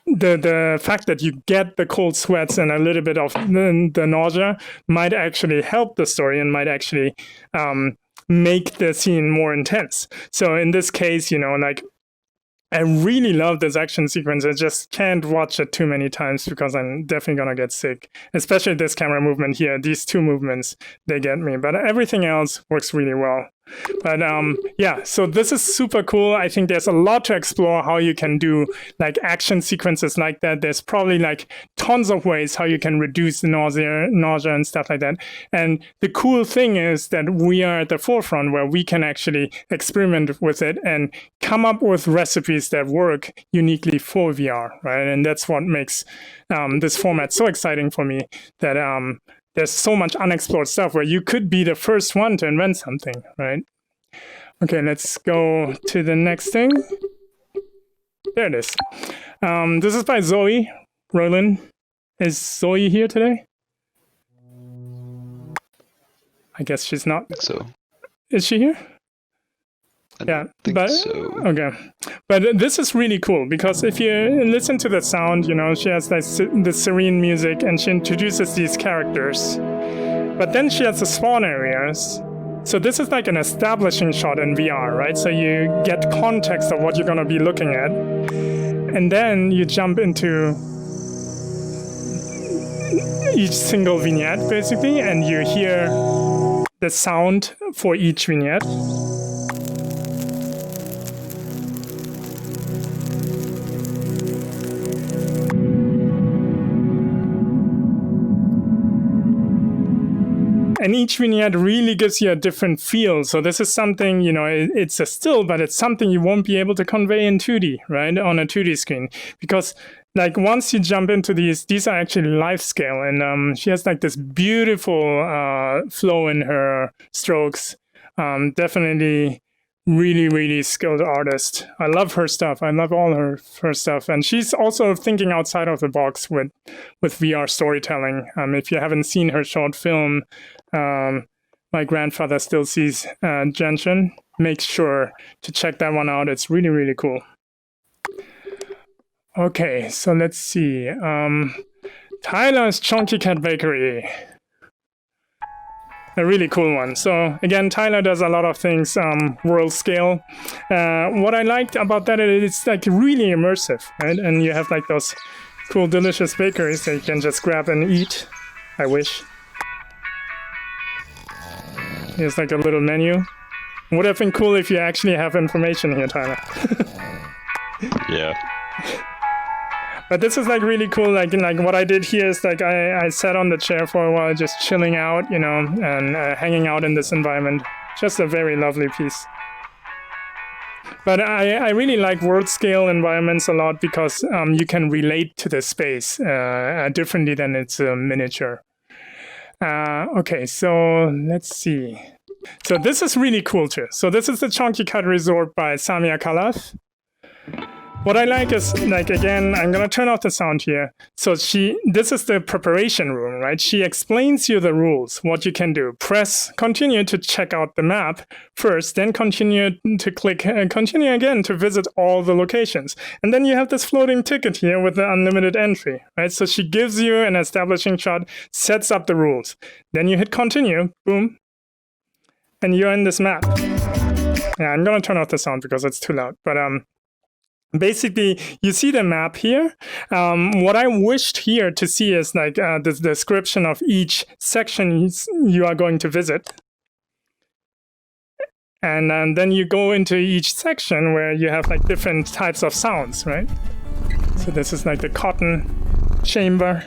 the fact that you get the cold sweats and a little bit of the nausea might actually help the story and might actually make the scene more intense. So in this case, like I really love this action sequence. I just can't watch it too many times because I'm definitely gonna get sick. Especially this camera movement here. These two movements, they get me. But everything else works really well. But so this is super cool. I think there's a lot to explore how you can do like action sequences like that. There's probably like tons of ways how you can reduce the nausea and stuff like that. And the cool thing is that we are at the forefront where we can actually experiment with it and come up with recipes that work uniquely for VR, right? And that's what makes this format so exciting for me, that there's so much unexplored stuff where you could be the first one to invent something, right? Okay, let's go to the next thing. There it is. This is by Zoe Roellin. Is Zoe here today? I guess she's not. I think so. Is she here? I think so. Okay. But this is really cool because if you listen to the sound, she has the serene music and she introduces these characters. But then she has the spawn areas. So this is like an establishing shot in VR, right? So you get context of what you're going to be looking at. And then you jump into each single vignette, basically, and you hear the sound for each vignette. And each vignette really gives you a different feel. So this is something, it's a still, but it's something you won't be able to convey in 2D, right? On a 2D screen. Because like once you jump into these are actually live scale. And she has like this beautiful flow in her strokes. Definitely really, really skilled artist. I love her stuff. I love all her stuff. And she's also thinking outside of the box with VR storytelling. If you haven't seen her short film, My Grandfather Still Sees Genshin, make sure to check that one out. It's really, really cool. Okay, so let's see. Tyler's Chonky Cat Bakery. A really cool one. So again, Tyler does a lot of things world scale. What I liked about that is it's like really immersive, right? And you have like those cool, delicious bakeries that you can just grab and eat. I wish. Here's like a little menu. Would have been cool if you actually have information here, Tyler. Yeah. But this is like really cool. Like what I did here is like I sat on the chair for a while, just chilling out, and hanging out in this environment. Just a very lovely piece. But I really like world scale environments a lot because you can relate to the space differently than it's a miniature. Okay, so let's see. So this is really cool too. So this is the Chonky Cat Resort by Samia Khalaf. What I like is, like, again, I'm going to turn off the sound here. So this is the preparation room, right? She explains you the rules, what you can do. Press continue to check out the map first, then continue to click and continue again to visit all the locations. And then you have this floating ticket here with the unlimited entry, right? So she gives you an establishing shot, sets up the rules. Then you hit continue, boom, and you're in this map. Yeah, I'm going to turn off the sound because it's too loud. But basically, you see the map here. What I wished here to see is like the description of each section you are going to visit. And then you go into each section where you have like different types of sounds, right? So this is like the cotton chamber.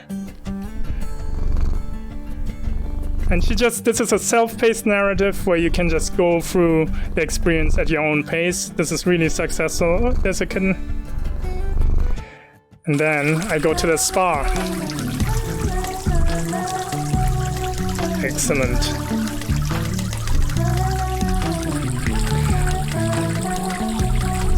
And this is a self-paced narrative where you can just go through the experience at your own pace. This is really successful. Oh, there's a kitten. And then I go to the spa. Excellent.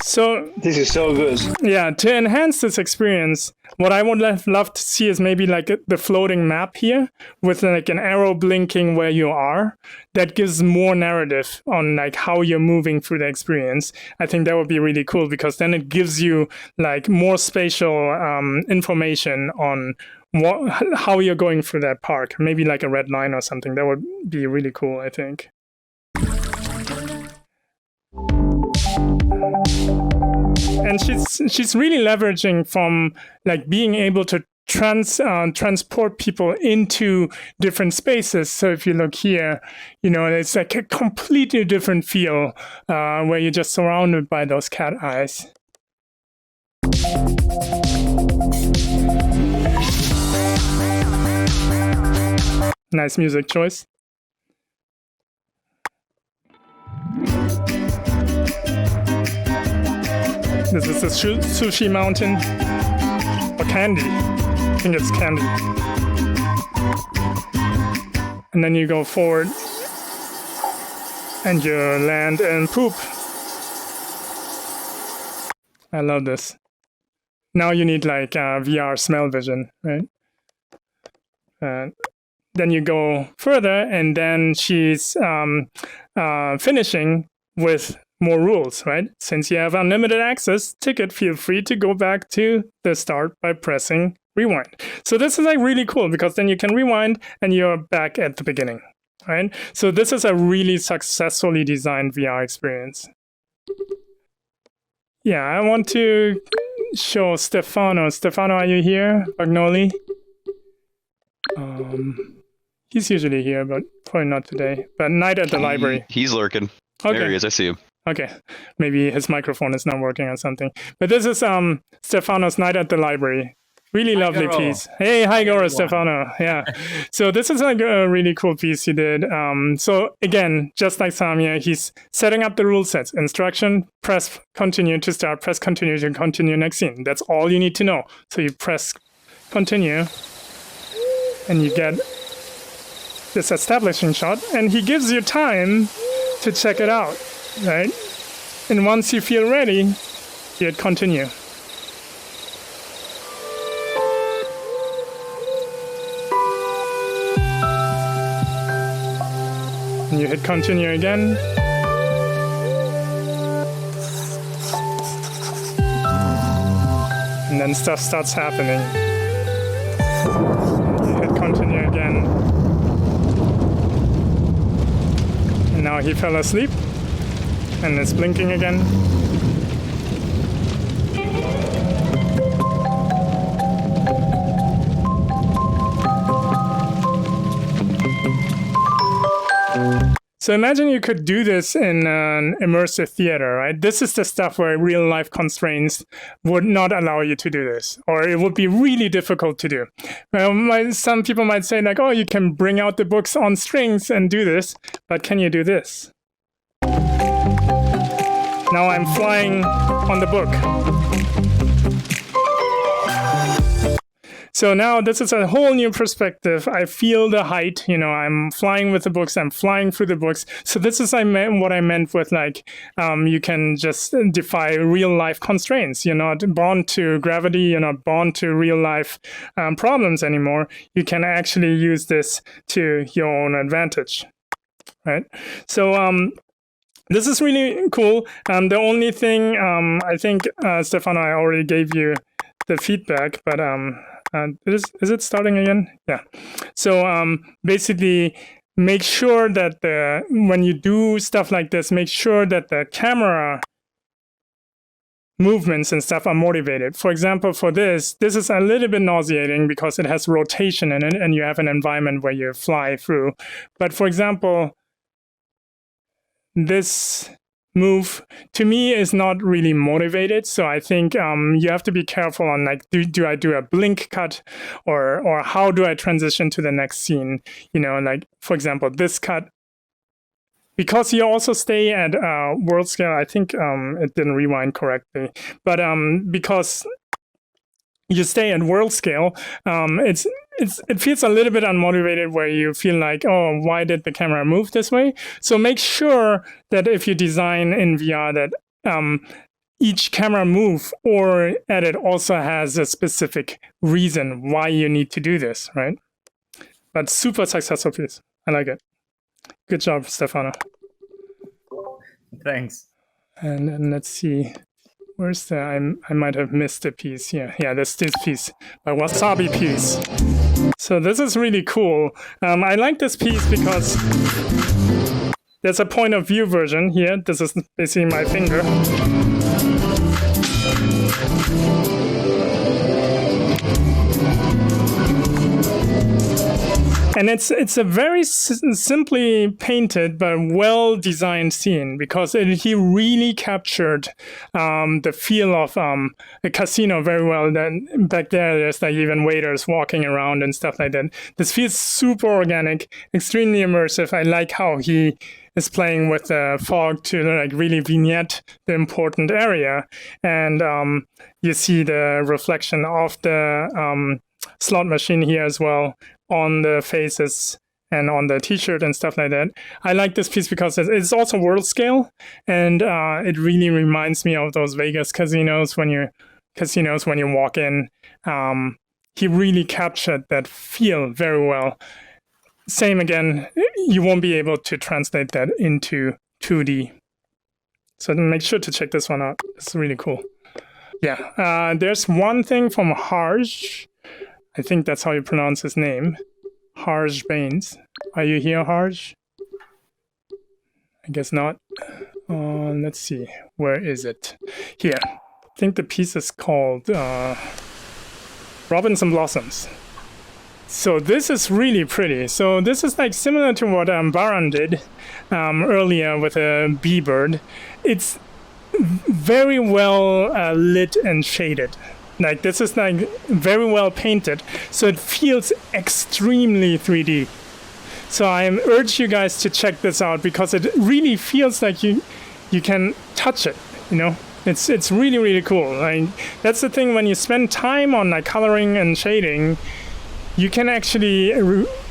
So this is so good. Yeah, to enhance this experience, what I would have loved to see is maybe like the floating map here with like an arrow blinking where you are. That gives more narrative on like how you're moving through the experience. I think that would be really cool because then it gives you like more spatial information on how you're going through that park. Maybe like a red line or something. That would be really cool, I think. And she's really leveraging from like being able to transport people into different spaces. So if you look here, it's like a completely different feel where you're just surrounded by those cat eyes. Nice music choice. This is the sushi mountain, or candy. I think it's candy. And then you go forward, and you land and poop. I love this. Now you need like VR smell vision, right? Then you go further, and then she's finishing with more rules, right? Since you have unlimited access, ticket, feel free to go back to the start by pressing rewind. So this is like really cool because then you can rewind and you're back at the beginning, right? So this is a really successfully designed VR experience. Yeah, I want to show Stefano. Stefano, are you here? Bagnoli? He's usually here, but probably not today. But night at the library. He's lurking. Okay. There he is, I see him. Okay, maybe his microphone is not working or something. But this is Stefano's night at the library. Really lovely Goro. piece. Hey, hi, Goro, everyone. Stefano. Yeah. So this is like a really cool piece he did. So again, just like Samia, he's setting up the rule sets. Instruction, press continue to start, press continue to continue next scene. That's all you need to know. So you press continue and you get this establishing shot, and he gives you time to check it out, right? And once you feel ready, you hit continue. And you hit continue again. And then stuff starts happening. You hit continue again. And now he fell asleep. And it's blinking again. So imagine you could do this in an immersive theater, right? This is the stuff where real life constraints would not allow you to do this, or it would be really difficult to do. Well, some people might say like, oh, you can bring out the books on strings and do this, but can you do this? Now I'm flying on the book. So now this is a whole new perspective. I feel the height, I'm flying with the books, I'm flying through the books. So this is what I meant with like, you can just defy real life constraints. You're not bound to gravity, you're not bound to real life problems anymore. You can actually use this to your own advantage, right? So this is really cool. The only thing, I think, Stefano, I already gave you the feedback, but is it starting again? Yeah. So basically, make sure that when you do stuff like this, make sure that the camera movements and stuff are motivated. For example, for this is a little bit nauseating because it has rotation in it, and you have an environment where you fly through. But for example, this move to me is not really motivated, so I think you have to be careful on like, do I do a blink cut, or how do I transition to the next scene? Like for example, this cut, because you also stay at world scale. I think it didn't rewind correctly, but because you stay at world scale, it feels a little bit unmotivated, where you feel like, oh, why did the camera move this way? So make sure that if you design in VR that each camera move or edit also has a specific reason why you need to do this, right? But super successful piece. I like it. Good job, Stefano. Thanks. And then let's see. Where's the, I might have missed a piece here. Yeah, there's this piece, my wasabi piece. So this is really cool. I like this piece because there's a point of view version here. This is basically my finger. And it's a very simply painted but well-designed scene, because he really captured the feel of a casino very well. Then back there's like even waiters walking around and stuff like that. This feels super organic, extremely immersive. I like how he is playing with the fog to like really vignette the important area, and you see the reflection of the slot machine here as well on the faces and on the t-shirt and stuff like that. I like this piece because it's also world scale, and it really reminds me of those Vegas casinos when you walk in. He really captured that feel very well. Same again, you won't be able to translate that into 2D. So make sure to check this one out. It's really cool. Yeah, there's one thing from Harj. I think that's how you pronounce his name. Harj Bains. Are you here, Harj? I guess not. Let's see. Where is it? Here. I think the piece is called Robinson Blossoms. So this is really pretty. So this is like similar to what Baran did earlier with a bee bird. It's very well lit and shaded. Like this is like very well painted, so it feels extremely 3D. So I urge you guys to check this out because it really feels like you can touch it, you know? It's really, really cool. Like that's the thing, when you spend time on like coloring and shading, you can actually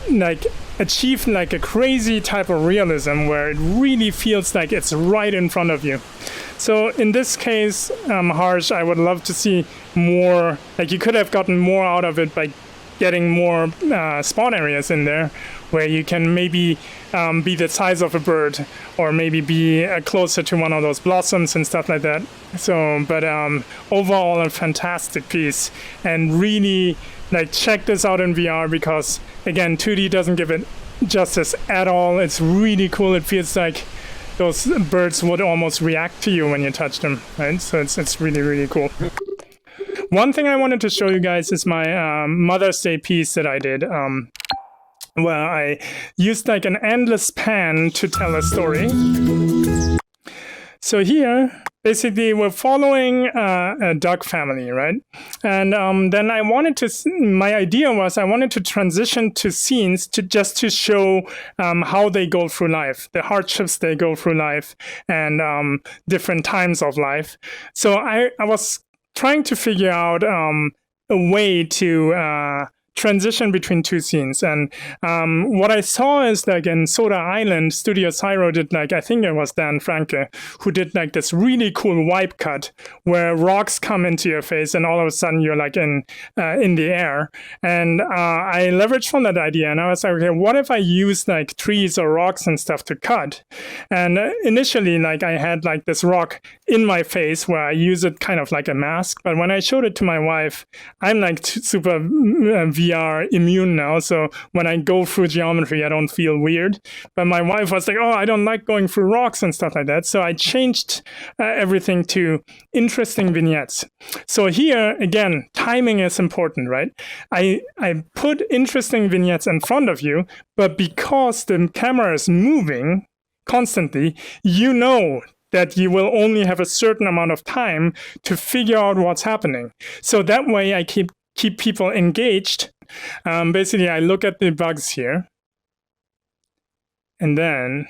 like achieve like a crazy type of realism where it really feels like it's right in front of you. So in this case, Harj, I would love to see more, like you could have gotten more out of it by getting more spawn areas in there where you can maybe be the size of a bird or maybe be closer to one of those blossoms and stuff like that. So, but overall a fantastic piece, and really like check this out in VR because again, 2D doesn't give it justice at all. It's really cool. It feels like those birds would almost react to you when you touch them, right? So it's really, really cool. One thing I wanted to show you guys is my Mother's Day piece that I did, where I used like an endless pan to tell a story. So here, basically, we're following a duck family, right? And then I wanted to, my idea was I wanted to transition to scenes to show how they go through life, the hardships they go through life, and different times of life. So I was trying to figure out a way to transition between two scenes. And what I saw is like in Soda Island, Studio Syro did like, I think it was Dan Franke, who did like this really cool wipe cut where rocks come into your face and all of a sudden you're like in the air. And I leveraged from that idea and I was like, okay, what if I use like trees or rocks and stuff to cut? And initially, like I had like this rock in my face where I use it kind of like a mask. But when I showed it to my wife, I'm like super VR immune now, so when I go through geometry, I don't feel weird. But my wife was like, oh, I don't like going through rocks and stuff like that. So I changed everything to interesting vignettes. So here, again, timing is important, right? I put interesting vignettes in front of you, but because the camera is moving constantly, you know that you will only have a certain amount of time to figure out what's happening. So that way I keep people engaged. Basically, I look at the bugs here, and then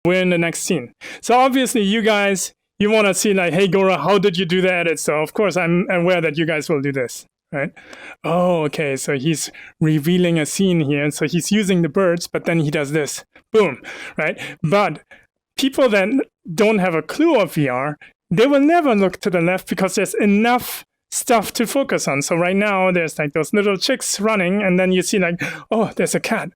we're in the next scene. So obviously, you guys, you want to see like, hey, Goro, how did you do the edit? So of course, I'm aware that you guys will do this, right? Oh, okay, so he's revealing a scene here, and so he's using the birds, but then he does this, boom, right? But people that don't have a clue of VR, they will never look to the left because there's enough stuff to focus on. So right now there's like those little chicks running and then you see like, oh, there's a cat.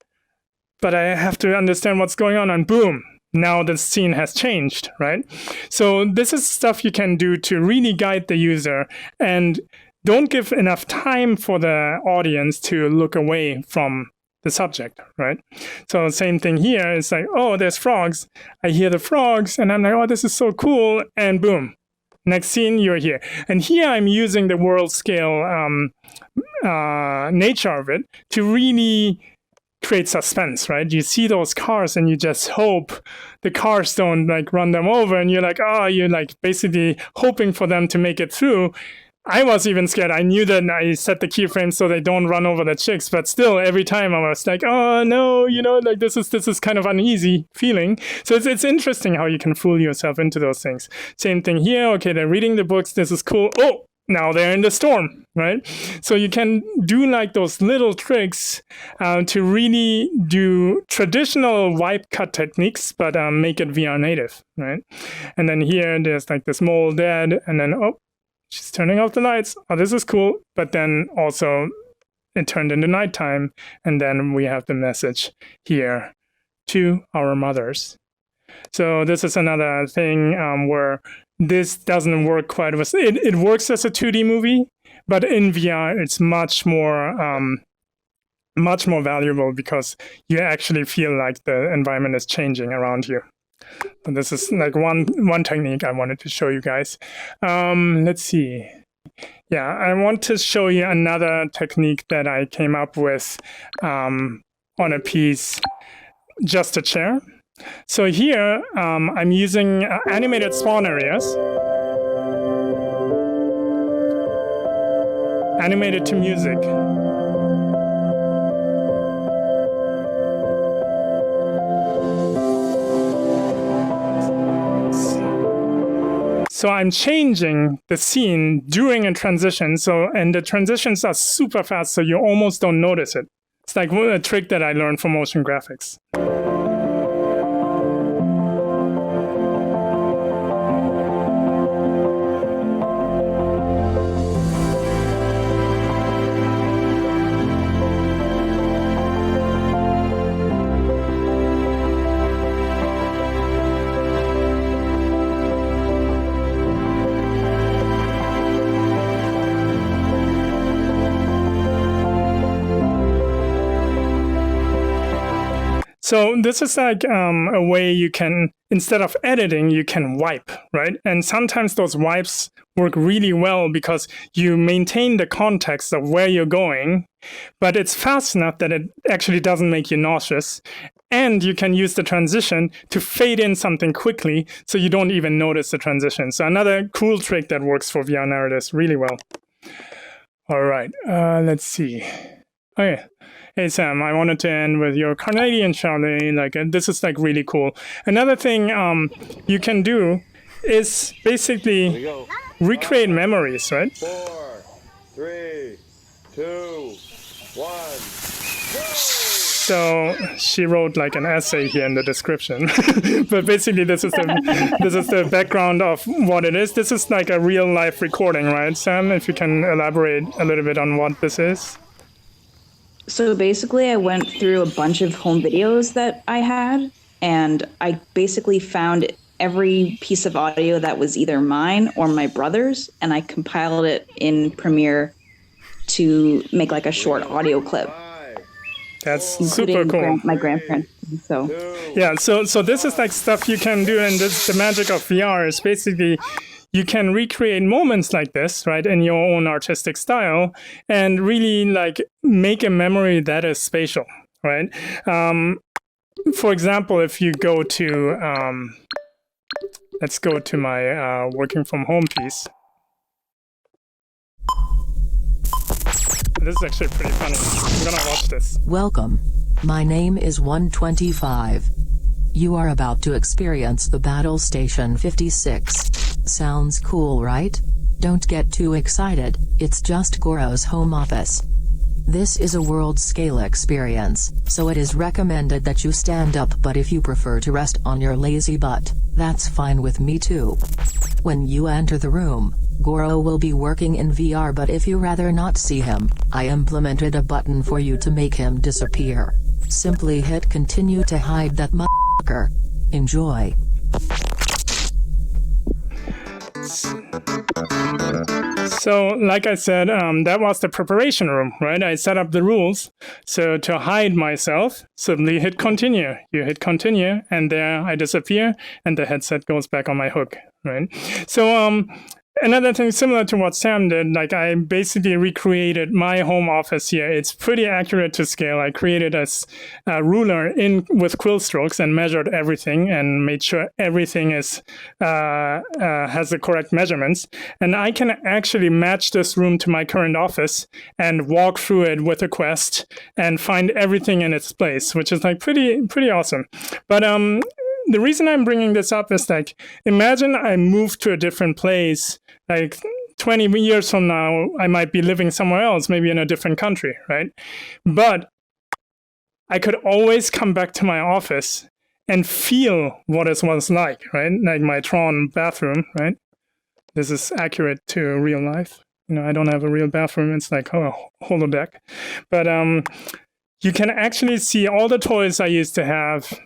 But I have to understand what's going on and boom, now the scene has changed, right? So this is stuff you can do to really guide the user and don't give enough time for the audience to look away from the subject, right? So same thing here. It's like, oh, there's frogs. I hear the frogs and I'm like, oh, this is so cool. And boom. Next scene, you're here. And here I'm using the world scale nature of it to really create suspense, right? You see those cars and you just hope the cars don't like run them over and you're like, oh, you're like basically hoping for them to make it through. I was even scared. I knew that I set the keyframes so they don't run over the chicks, but still every time I was like, oh no, you know, like this is kind of uneasy feeling. So it's interesting how you can fool yourself into those things. Same thing here. Okay, they're reading the books. This is cool. Oh, now they're in the storm, right? So you can do like those little tricks to really do traditional wipe cut techniques, but make it VR native, right? And then here there's like this mole dead, and then oh, she's turning off the lights. Oh, this is cool. But then also it turned into nighttime. And then we have the message here to our mothers. So this is another thing where this doesn't work quite as it works as a 2D movie, but in VR it's much more valuable because you actually feel like the environment is changing around you. And this is like one technique I wanted to show you guys. Let's see. Yeah, I want to show you another technique that I came up with on a piece, Just a Chair. So here I'm using animated spawn areas. animated to music. So I'm changing the scene during a transition. And the transitions are super fast, so you almost don't notice it. It's like a trick that I learned from motion graphics. So this is like a way you can, instead of editing, you can wipe, right? And sometimes those wipes work really well because you maintain the context of where you're going, but it's fast enough that it actually doesn't make you nauseous. And you can use the transition to fade in something quickly so you don't even notice the transition. So another cool trick that works for VR narratives really well. All right, let's see. Oh yeah. Hey Sam, I wanted to end with your Canadian chalet. Like this is like really cool. Another thing you can do is basically recreate memories, right? 4, 3, 2, 1. So she wrote like an essay here in the description, but basically this is the background of what it is. This is like a real life recording, right, Sam? If you can elaborate a little bit on what this is. So basically, I went through a bunch of home videos that I had, and I basically found every piece of audio that was either mine or my brother's, and I compiled it in Premiere to make like a short audio clip. That's super cool. My grandparents. So yeah, so this is like stuff you can do, and this the magic of VR is basically you can recreate moments like this, right, in your own artistic style, and really like make a memory that is spatial, right? For example, if you go to, let's go to my working from home piece. This is actually pretty funny. I'm gonna watch this. Welcome. My name is 125. You are about to experience the Battle Station 56. Sounds cool, right? Don't get too excited, it's just Goro's home office. This is a world-scale experience, so it is recommended that you stand up, but if you prefer to rest on your lazy butt, that's fine with me too. When you enter the room, Goro will be working in VR, but if you rather not see him, I implemented a button for you to make him disappear. Simply hit continue to hide that motherfucker. Enjoy. So, like I said, that was the preparation room, right? I set up the rules. So to hide myself, simply hit continue. You hit continue, and there I disappear, and the headset goes back on my hook, right? So, another thing similar to what Sam did, like I basically recreated my home office here. It's pretty accurate to scale. I created a ruler with quill strokes and measured everything and made sure everything is has the correct measurements. And I can actually match this room to my current office and walk through it with a quest and find everything in its place, which is like pretty awesome. But the reason I'm bringing this up is like, imagine I moved to a different place, like 20 years from now, I might be living somewhere else, maybe in a different country, right? But I could always come back to my office and feel what it was like, right? Like my Tron bathroom, right? This is accurate to real life. You know, I don't have a real bathroom. It's like, holodeck. But you can actually see all the toys I used to have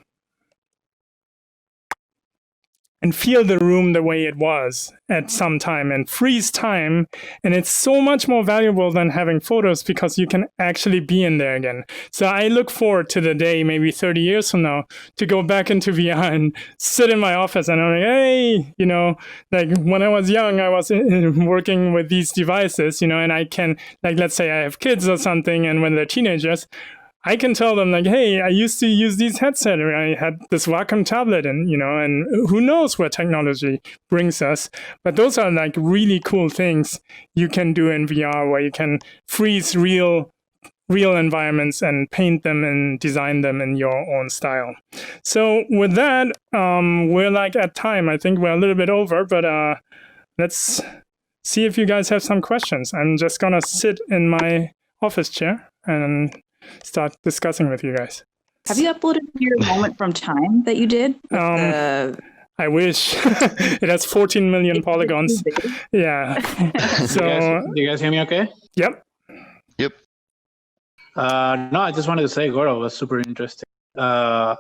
and feel the room the way it was at some time and freeze time. And it's so much more valuable than having photos because you can actually be in there again. So I look forward to the day, maybe 30 years from now, to go back into VR and sit in my office and I'm like, hey, you know, like when I was young, I was working with these devices, you know, and I can, like, let's say I have kids or something, and when they're teenagers, I can tell them like, hey, I used to use these headsets, or I had this Wacom tablet, and and who knows where technology brings us. But those are like really cool things you can do in VR, where you can freeze real environments and paint them and design them in your own style. So with that, we're like at time. I think we're a little bit over, but let's see if you guys have some questions. I'm just gonna sit in my office chair and start discussing with you guys. Have you uploaded your moment from time that you did? I wish. It has 14 million polygons. Yeah. So you guys hear me okay? Yep. No, I just wanted to say Goro was super interesting. And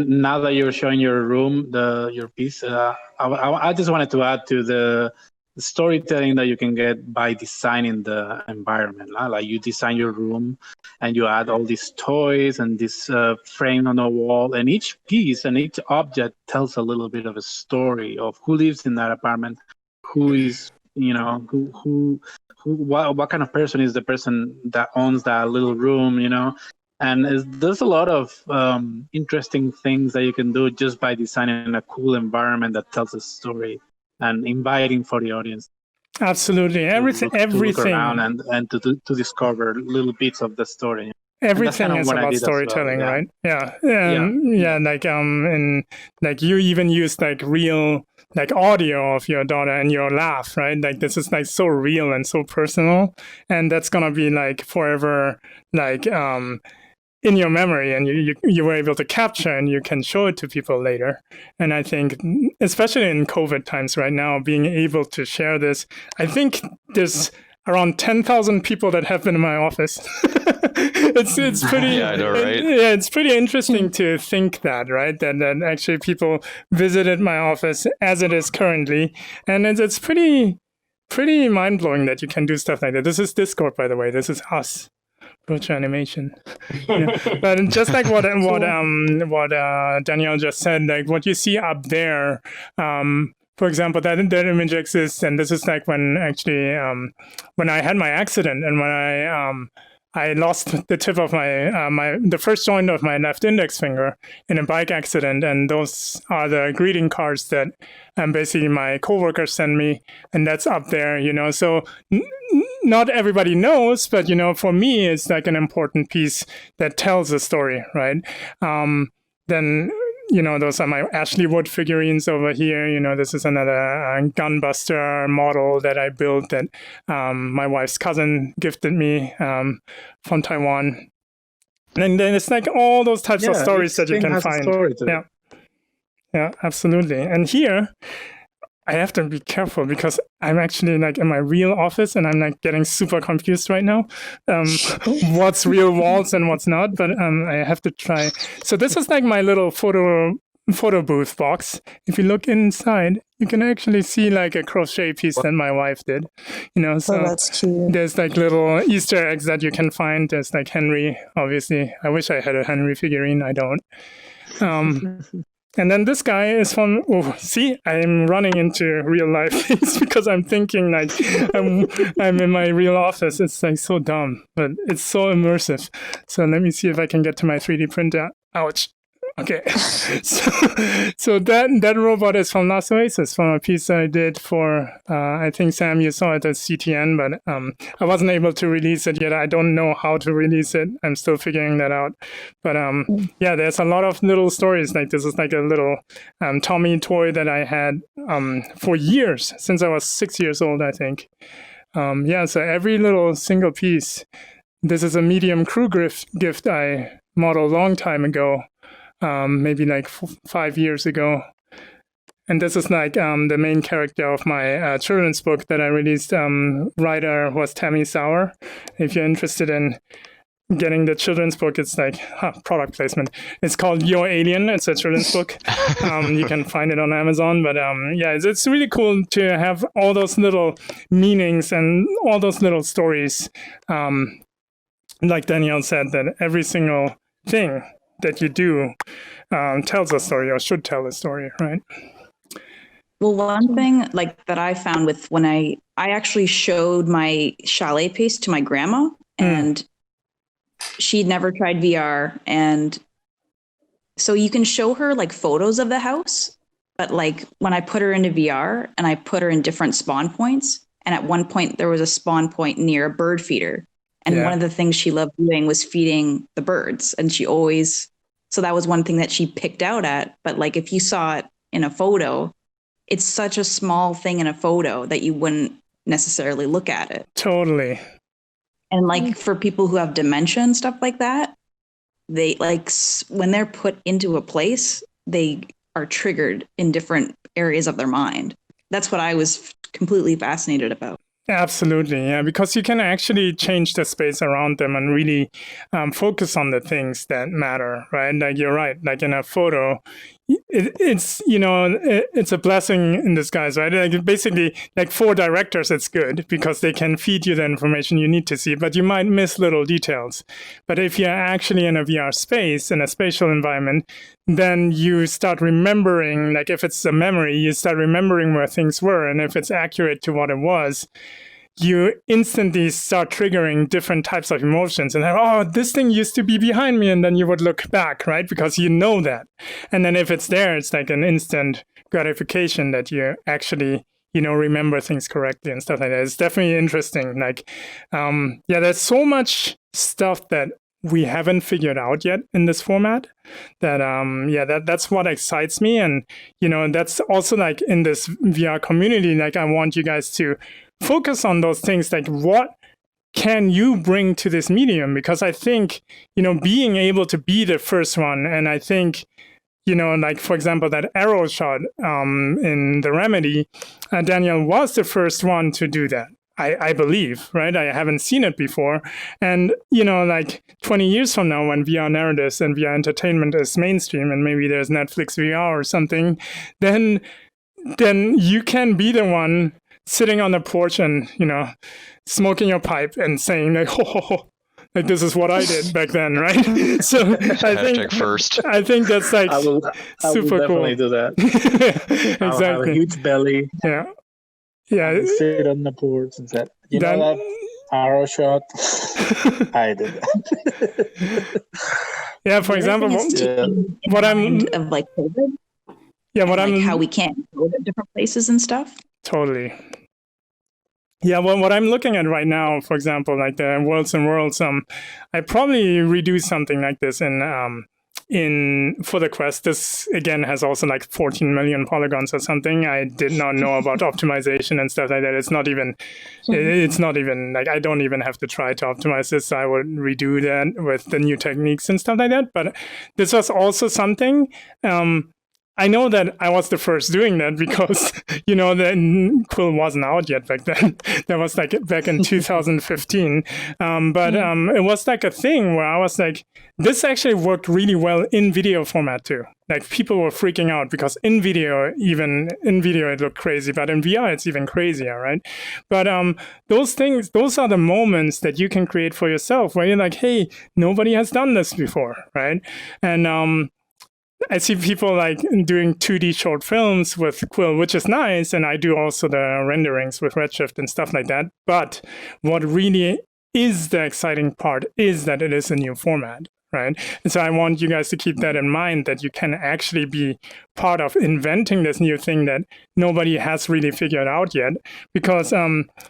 now that you're showing your room, your piece, I just wanted to add to the storytelling that you can get by designing the environment. Like you design your room and you add all these toys and this frame on the wall, and each piece and each object tells a little bit of a story of who lives in that apartment, who is, what kind of person is the person that owns that little room, and there's a lot of interesting things that you can do just by designing a cool environment that tells a story and inviting for the audience. Absolutely. Everything. To look around and to discover little bits of the story. Everything is about storytelling, well, right? Yeah. Like you even use like real like audio of your daughter and your laugh, right? Like this is like so real and so personal, and that's gonna be like forever, like in your memory, and you were able to capture, and you can show it to people later. And I think, especially in COVID times right now, being able to share this, I think there's around 10,000 people that have been in my office. It's pretty. Yeah, I know, right? It's pretty interesting to think that, right? That actually people visited my office as it is currently, and it's pretty mind blowing that you can do stuff like that. This is Discord, by the way. This is us. Virtual animation. But just like what Danielle just said, like what you see up there, for example, that image exists, and this is like when actually when I had my accident, and when I lost the tip of the first joint of my left index finger in a bike accident, and those are the greeting cards that basically my coworkers sent me, and that's up there, So not everybody knows, but for me, it's like an important piece that tells a story, right? Then those are my Ashley Wood figurines over here. This is another gunbuster model that I built that my wife's cousin gifted me from Taiwan. And then it's like all those types of stories that you can find. Yeah, absolutely. And here, I have to be careful because I'm actually like in my real office, and I'm like getting super confused right now. What's real walls and what's not, but I have to try. So this is like my little photo booth box. If you look inside, you can actually see like a crochet piece that my wife did. So that's cute. There's like little Easter eggs that you can find. There's like Henry, obviously. I wish I had a Henry figurine. I don't. And then this guy is from, I'm running into real life things because I'm thinking like I'm in my real office. It's like so dumb, but it's so immersive. So let me see if I can get to my 3D printer. Ouch. Okay. So that robot is from Last Oasis, from a piece I did for, I think, Sam, you saw it at CTN, but I wasn't able to release it yet. I don't know how to release it. I'm still figuring that out. But there's a lot of little stories. Like this is like a little Tommy toy that I had for years, since I was 6 years old, I think. So every little single piece. This is a medium crew gift I modeled a long time ago. Maybe like 5 years ago. And this is like the main character of my children's book that I released. Writer was Tammy Sauer. If you're interested in getting the children's book, it's like product placement. It's called Your Alien. It's a children's book. You can find it on Amazon. But it's really cool to have all those little meanings and all those little stories. Like Danielle said, that every single thing that you do tells a story, or should tell a story, right? Well, one thing like that I found with when I actually showed my Chalet piece to my grandma, and she'd never tried VR, and so you can show her like photos of the house, but like when I put her into VR and I put her in different spawn points, and at one point there was a spawn point near a bird feeder, and one of the things she loved doing was feeding the birds, and so that was one thing that she picked out at. But like if you saw it in a photo, it's such a small thing in a photo that you wouldn't necessarily look at it. Totally. And like for people who have dementia and stuff like that, they like when they're put into a place, they are triggered in different areas of their mind. That's what I was completely fascinated about. Absolutely, yeah, because you can actually change the space around them and really focus on the things that matter, right? Like you're right, like in a photo, it's it's a blessing in disguise, right? Like basically, like for directors, it's good because they can feed you the information you need to see, but you might miss little details. But if you're actually in a VR space, in a spatial environment, then you start remembering, like if it's a memory, you start remembering where things were, and if it's accurate to what it was, you instantly start triggering different types of emotions. And oh, this thing used to be behind me, and then you would look back, right? Because you know that. And then if it's there, it's like an instant gratification that you actually, remember things correctly and stuff like that. It's definitely interesting. Like, there's so much stuff that we haven't figured out yet in this format that that's what excites me. And that's also like in this VR community, like I want you guys to focus on those things, like what can you bring to this medium? Because I think being able to be the first one, and I think like for example that arrow shot in the Remedy, Daniel was the first one to do that. I believe, right? I haven't seen it before. And, like 20 years from now, when VR narratives and VR entertainment is mainstream, and maybe there's Netflix VR or something, then you can be the one sitting on the porch and, smoking your pipe and saying like, oh, like this is what I did back then, right? So I think that's like I will super definitely cool. do that. Exactly. I'll have a huge belly. Yeah. Yeah, sit on the porch and said, know that arrow shot? I did that. Yeah, for example, what I'm of like COVID. Yeah, what I'm how we can't go to different places and stuff. Totally. Yeah, well, what I'm looking at right now, for example, like the Worlds and Worlds, I probably redo something like this in for the Quest. This again has also like 14 million polygons or something. I did not know about optimization and stuff like that. It's not even like I don't even have to try to optimize this. I would redo that with the new techniques and stuff like that. But this was also something. I know that I was the first doing that because, the Quill wasn't out yet back then. That was like back in 2015. But it was like a thing where I was like, this actually worked really well in video format too. Like people were freaking out because in video it looked crazy, but in VR it's even crazier, right? But those are the moments that you can create for yourself where you're like, hey, nobody has done this before, right? And I see people like doing 2D short films with Quill, which is nice. And I do also the renderings with Redshift and stuff like that. But what really is the exciting part is that it is a new format, right? And so I want you guys to keep that in mind, that you can actually be part of inventing this new thing that nobody has really figured out yet, because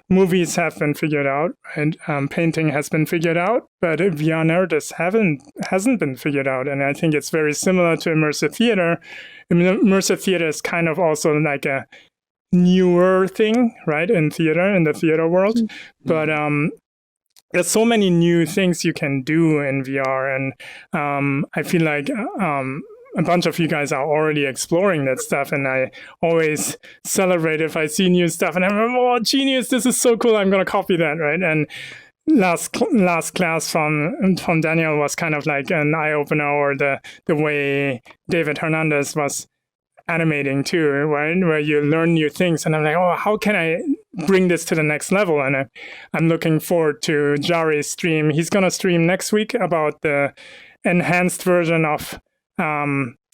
movies have been figured out and painting has been figured out, but VR narratives hasn't been figured out. And I think it's very similar to immersive theater. Immersive theater is kind of also like a newer thing, right, in the theater world. Mm-hmm. But there's so many new things you can do in VR, and I feel like a bunch of you guys are already exploring that stuff, and I always celebrate if I see new stuff, and I'm like, oh, genius, this is so cool, I'm going to copy that, right? And last class from Daniel was kind of like an eye-opener, or the way David Hernandez was animating too, right? Where you learn new things, and I'm like, oh, how can I bring this to the next level? And I'm looking forward to Jari's stream. He's gonna stream next week about the enhanced version of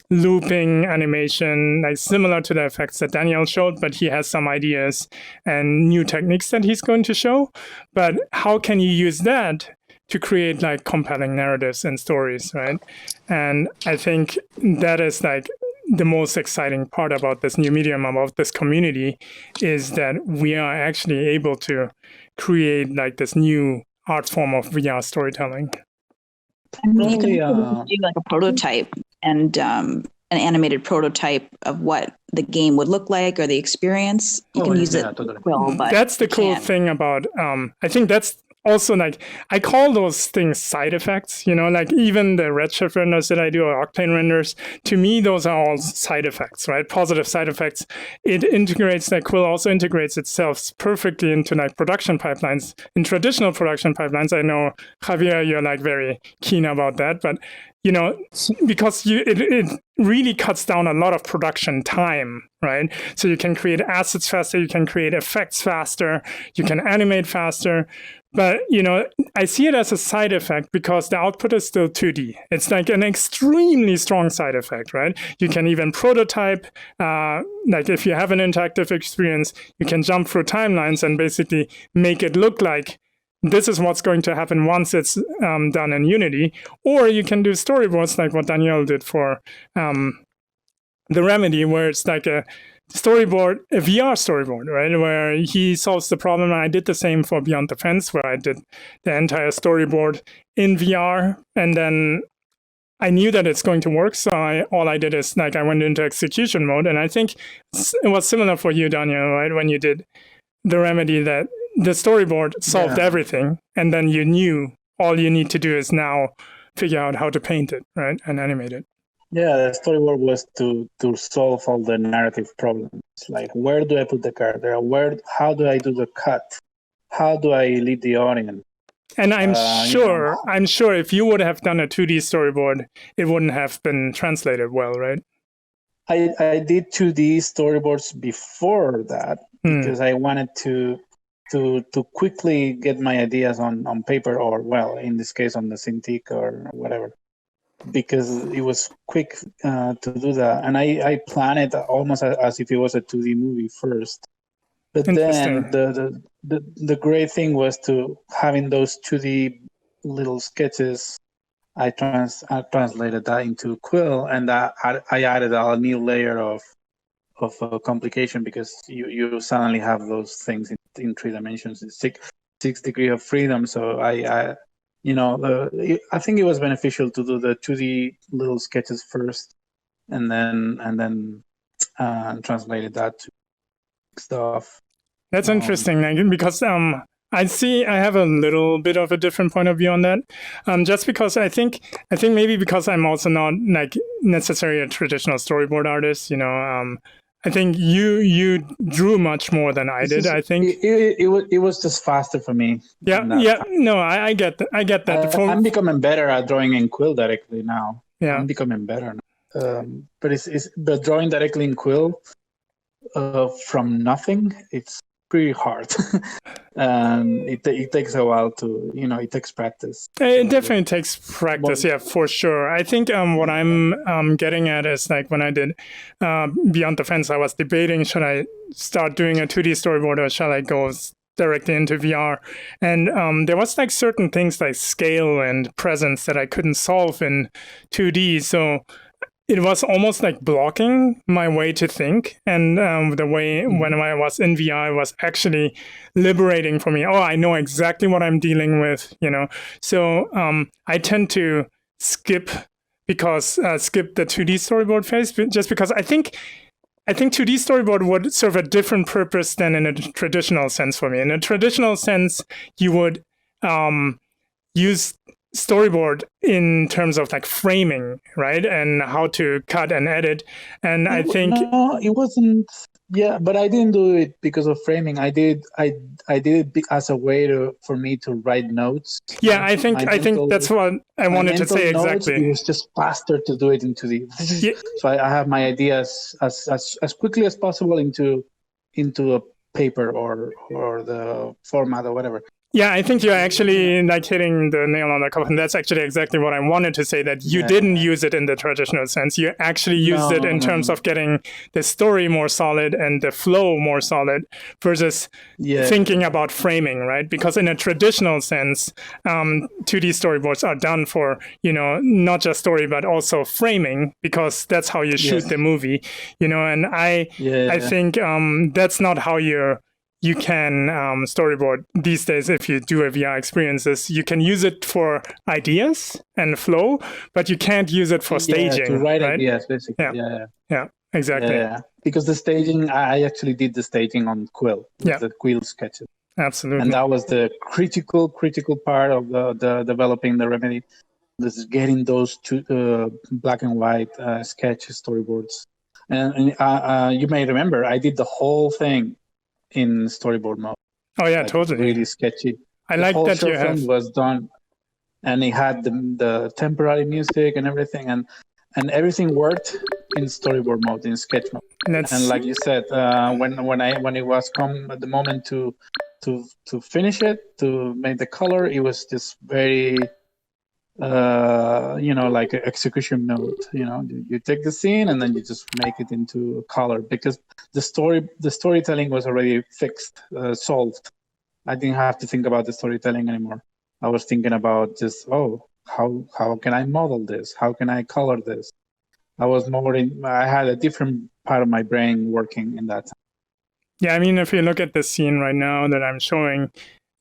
looping animation, like similar to the effects that Daniel showed, but he has some ideas and new techniques that he's going to show. But how can you use that to create like compelling narratives and stories, right? And I think that is like the most exciting part about this new medium, about this community, is that we are actually able to create like this new art form of VR storytelling. You can do like a prototype and an animated prototype of what the game would look like or the experience. You can use it totally. Quill, but that's the cool thing about I think that's also like, I call those things side effects, you know, like even the Redshift renders that I do or Octane renders, to me, those are all side effects, right? Positive side effects. It integrates, like Quill also integrates itself perfectly into like production pipelines, in traditional production pipelines. I know, Javier, you're like very keen about that, but you know, because it really cuts down a lot of production time, right? So you can create assets faster, you can create effects faster, you can animate faster. But, you know, I see it as a side effect because the output is still 2D. It's like an extremely strong side effect, right? You can even prototype, like if you have an interactive experience, you can jump through timelines and basically make it look like this is what's going to happen once it's done in Unity. Or you can do storyboards like what Daniel did for the Remedy, where it's like a storyboard, a VR storyboard, right? Where he solves the problem. And I did the same for Beyond the Fence, where I did the entire storyboard in VR. And then I knew that it's going to work. So all I did is like I went into execution mode. And I think it was similar for you, Daniel, right? When you did the Remedy, that the storyboard solved everything. And then you knew all you need to do is now figure out how to paint it, right? And animate it. Yeah, the storyboard was to solve all the narrative problems. Like, where do I put the character? How do I do the cut? How do I lead the audience? And I'm sure if you would have done a 2D storyboard, it wouldn't have been translated well, right? I did 2D storyboards before that because I wanted to quickly get my ideas on paper, or well, in this case on the Cintiq or whatever, because it was quick to do that. And I planned it almost as if it was a 2D movie first. But then the great thing was to having those 2D little sketches. I translated that into Quill, and that I added a new layer of complication, because you suddenly have those things in 3 dimensions. It's six degree of freedom. So I think it was beneficial to do the 2D little sketches first, and then translated that to stuff. That's interesting, because I have a little bit of a different point of view on that. Just because I think maybe because I'm also not like necessarily a traditional storyboard artist, you know. I think you drew much more than I did. I think it was just faster for me. Yeah. No, I get that. I get that. I'm becoming better at drawing in Quill directly now. Yeah, I'm becoming better now. But drawing directly in Quill from nothing, it's pretty hard. It takes a while to, it takes practice. It definitely takes practice, yeah, for sure. I think what I'm getting at is like when I did Beyond the Fence, I was debating, should I start doing a 2D storyboard or shall I go directly into VR? And there was like certain things like scale and presence that I couldn't solve in 2D. So it was almost like blocking my way to think. And the way when I was in VR was actually liberating for me. Oh, I know exactly what I'm dealing with, you know. So I tend to skip the 2D storyboard phase, just because I think 2D storyboard would serve a different purpose than in a traditional sense for me. In a traditional sense, you would use storyboard in terms of like framing, right, and how to cut and edit. And I think it wasn't. Yeah, but I didn't do it because of framing. I did it as a way for me to write notes. Yeah, I think that's what I wanted to say exactly. It was just faster to do it into the. Yeah. So I have my ideas as quickly as possible into a paper or the format or whatever. Yeah, I think you're actually like hitting the nail on the coffin. And that's actually exactly what I wanted to say, that you didn't use it in the traditional sense. You actually used it in terms of getting the story more solid and the flow more solid versus thinking about framing, right? Because in a traditional sense, 2D storyboards are done for, not just story, but also framing, because that's how you shoot the movie, and I think that's not how you can storyboard these days. If you do a VR experiences, you can use it for ideas and flow, but you can't use it for staging. To write right? ideas, basically. Yeah, exactly. Yeah. Because the staging, I actually did the staging on Quill, the Quill sketches. Absolutely. And that was the critical part of the developing the remedy. This is getting those two black and white sketch storyboards. And you may remember, I did the whole thing in storyboard mode. Oh yeah, totally. Really sketchy. I like that you have. Was done, and it had the temporary music and everything, and everything worked in storyboard mode, in sketch mode. And like you said, when it was come at the moment to finish it, to make the color, it was just very like execution mode. You take the scene and then you just make it into color, because the storytelling was already fixed, solved. I didn't have to think about the storytelling anymore. I was thinking about just how can I model this? How can I color this? I had a different part of my brain working in that time. Yeah, I mean, if you look at the scene right now that I'm showing,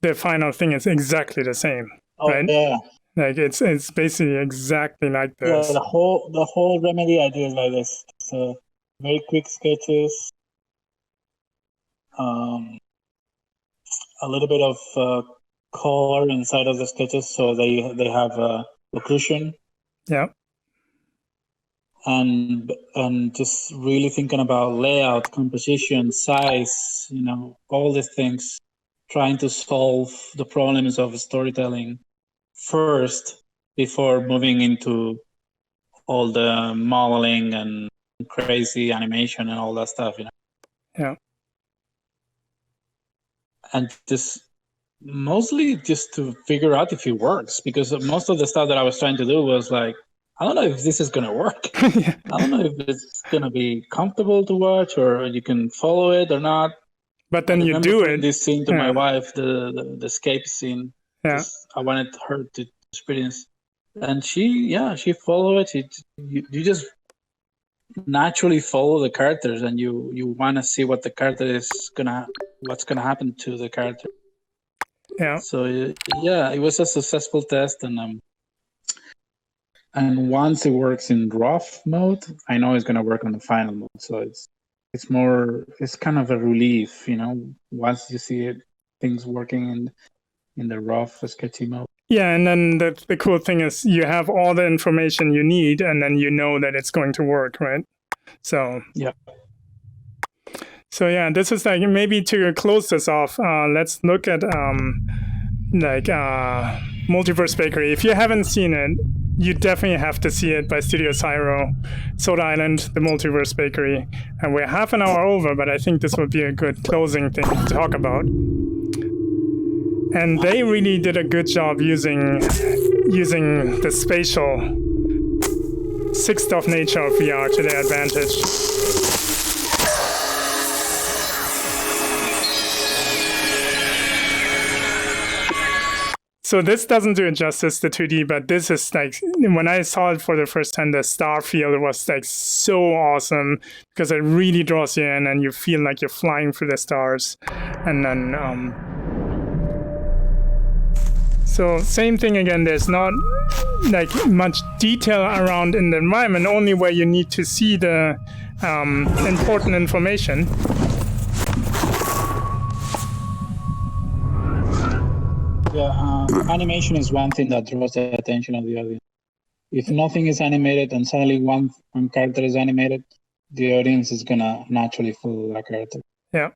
the final thing is exactly the same. Right? Yeah. Like it's basically exactly like this. Yeah, the whole remedy I did like this. So very quick sketches, a little bit of color inside of the sketches, so they have occlusion. Yeah. And just really thinking about layout, composition, size, all these things, trying to solve the problems of storytelling first before moving into all the modeling and crazy animation and all that stuff, Yeah. And just mostly just to figure out if it works, because most of the stuff that I was trying to do was like, I don't know if this is going to work. I don't know if it's going to be comfortable to watch or you can follow it or not. But then you do it. This scene to my wife, the escape scene. Yeah. I wanted her to experience, and she followed it. You just naturally follow the characters, and you want to see what the character what's gonna happen to the character. Yeah. So it was a successful test, and once it works in rough mode, I know it's gonna work on the final mode. So it's kind of a relief, once you see things working in the rough sketchy mode. Yeah, and then the cool thing is you have all the information you need, and then you know that it's going to work, right? So yeah. So yeah, this is like, maybe to close this off, let's look at Multiverse Bakery. If you haven't seen it, you definitely have to see it, by Studio Syro, Soda Island, the Multiverse Bakery. And we're half an hour over, but I think this would be a good closing thing to talk about. And they really did a good job using the spatial sixth of nature of VR to their advantage. So this doesn't do it justice to 2D, but this is like, when I saw it for the first time, the star field was like so awesome, because it really draws you in and you feel like you're flying through the stars. And then so same thing again, there's not like much detail around in the environment, only where you need to see the important information. Yeah, animation is one thing that draws the attention of the audience. If nothing is animated and suddenly one character is animated, the audience is gonna naturally follow that character. Yeah.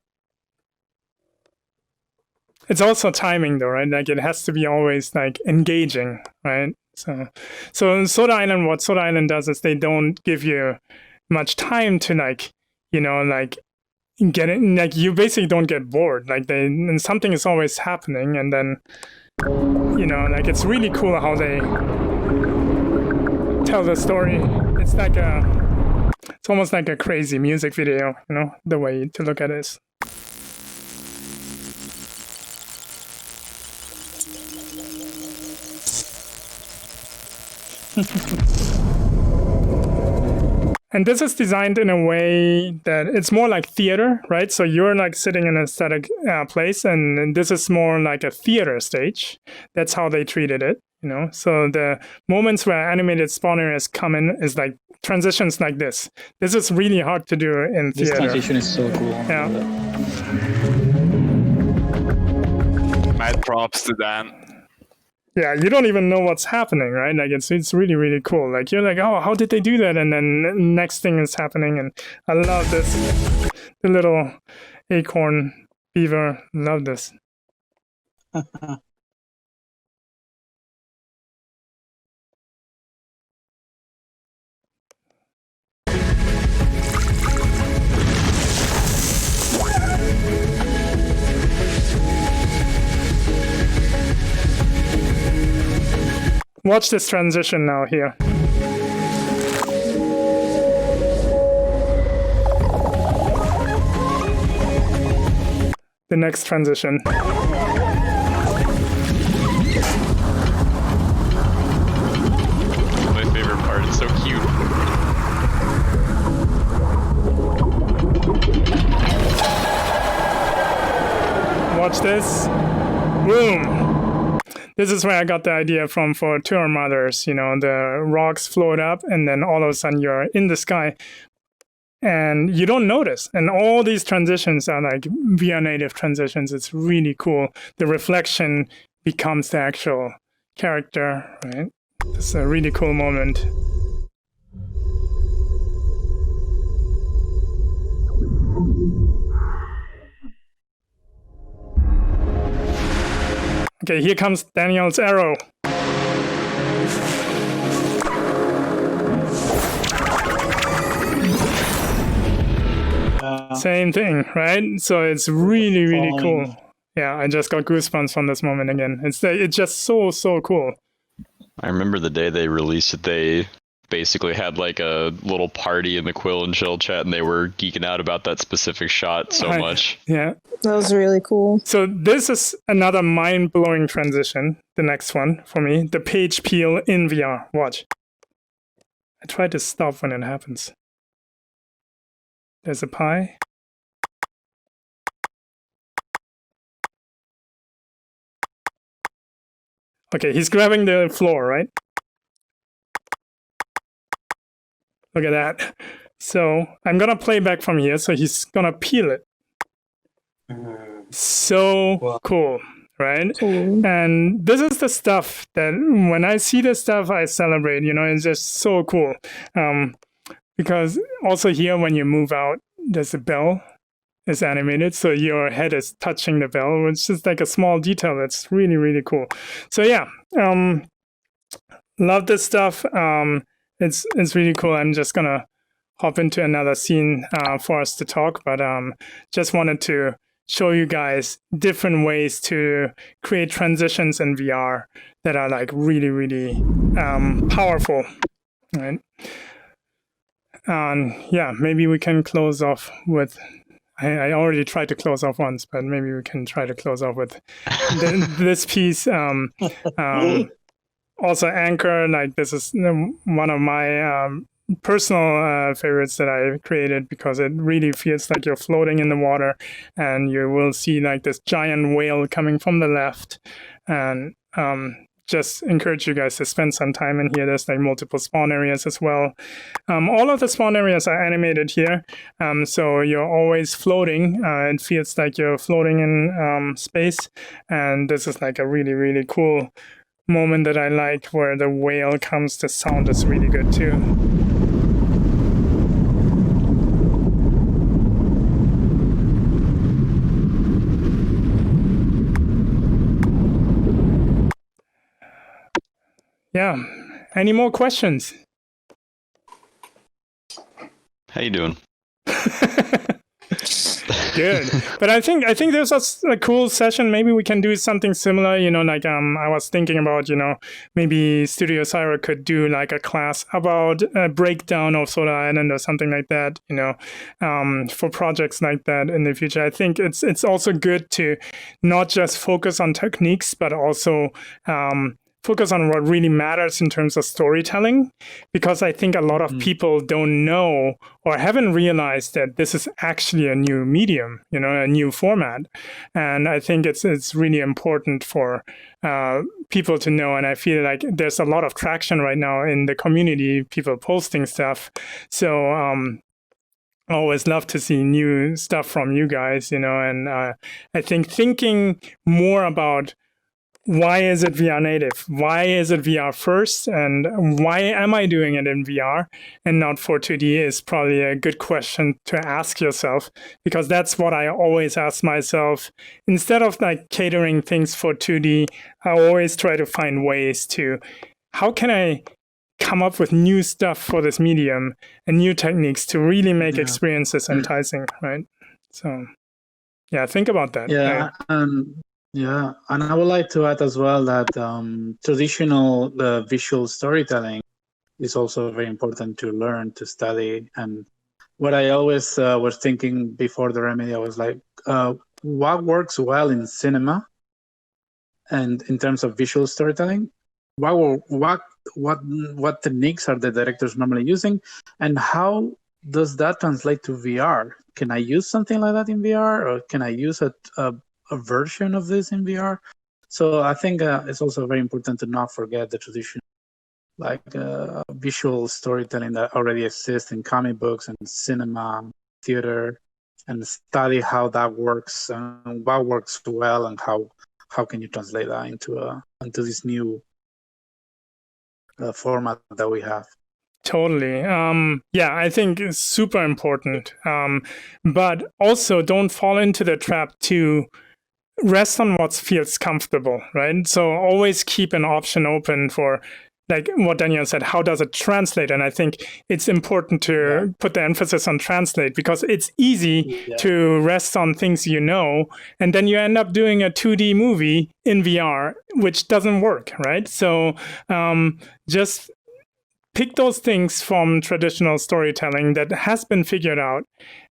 It's also timing though, right? Like it has to be always like engaging, right? So in Soda Island, what Soda Island does is they don't give you much time to like get it, like you basically don't get bored. Like and something is always happening, and then like it's really cool how they tell the story. It's almost like a crazy music video, the way to look at it is. And this is designed in a way that it's more like theater, right? So you're like sitting in a static place, and this is more like a theater stage. That's how they treated it, So the moments where animated spawn areas come in is like transitions like this. This is really hard to do in theater. This transition is so cool. Yeah. Mad props to Dan. Yeah, you don't even know what's happening, right? Like it's really, really cool. Like you're like, oh, how did they do that? And then next thing is happening, and I love this. The little acorn beaver, love this. Watch this transition now here. The next transition. My favorite part, it's so cute. Watch this. Boom. This is where I got the idea from for Tour Mothers. The rocks float up, and then all of a sudden you're in the sky, and you don't notice. And all these transitions are like VR native transitions. It's really cool. The reflection becomes the actual character, right? It's a really cool moment. Okay, here comes Daniel's arrow. Same thing, right? So it's really, really cool. Yeah, I just got goosebumps from this moment again. It's just so cool. I remember the day they released it, they basically had like a little party in the Quill and Chill chat, and they were geeking out about that specific shot so much. Yeah. That was really cool. So this is another mind-blowing transition, the next one for me. The page peel in VR. Watch. I try to stop when it happens. There's a pie. Okay, he's grabbing the floor, right? Look at that. So I'm gonna play back from here. So he's gonna peel it. So cool, right? Cool. And this is the stuff that when I see this stuff, I celebrate. It's just so cool. Because also here, when you move out, there's a bell. It's animated, so your head is touching the bell, which is like a small detail that's really, really cool. So yeah, love this stuff. It's really cool. I'm just gonna hop into another scene for us to talk, but just wanted to show you guys different ways to create transitions in VR that are like really, really powerful, right? And yeah, maybe we can close off with. I already tried to close off once, but maybe we can try to close off with this piece. Also, Anchor, like this is one of my personal favorites that I created because it really feels like you're floating in the water, and you will see like this giant whale coming from the left, and just encourage you guys to spend some time in here. There's like multiple spawn areas as well. All of the spawn areas are animated here, so you're always floating. It feels like you're floating in space, and this is like a really, really cool moment that I like where the whale comes. The sound is really good too. Yeah. Any more questions? How you doing? good. But I think this was a cool session. Maybe we can do something similar. Like I was thinking about, maybe Studio Syro could do like a class about a breakdown of Solar Island or something like that. For projects like that in the future. I think it's also good to not just focus on techniques, but also focus on what really matters in terms of storytelling, because I think a lot of people don't know or haven't realized that this is actually a new medium, a new format. And I think it's really important for people to know. And I feel like there's a lot of traction right now in the community, people posting stuff. So I always love to see new stuff from you guys, and I think thinking more about why is it VR native? Why is it VR first? And why am I doing it in VR and not for 2D is probably a good question to ask yourself, because that's what I always ask myself. Instead of like catering things for 2D, I always try to find ways to, how can I come up with new stuff for this medium and new techniques to really make experiences enticing, right? So, yeah, think about that. Yeah, and I would like to add as well that traditional visual storytelling is also very important to learn, to study. And what I always was thinking before the remedy, I was like, what works well in cinema and in terms of visual storytelling? What techniques are the directors normally using, and how does that translate to VR? Can I use something like that in VR, or can I use a version of this in VR? So I think it's also very important to not forget the tradition, like visual storytelling that already exists in comic books and cinema, theater, and study how that works and what works well, and how can you translate that into this new format that we have. Totally. I think it's super important. But also don't fall into the trap to rest on what feels comfortable, right? So always keep an option open for, like what Daniel said, how does it translate? And I think it's important to put the emphasis on translate, because it's easy to rest on things and then you end up doing a 2D movie in VR, which doesn't work, right? So just pick those things from traditional storytelling that has been figured out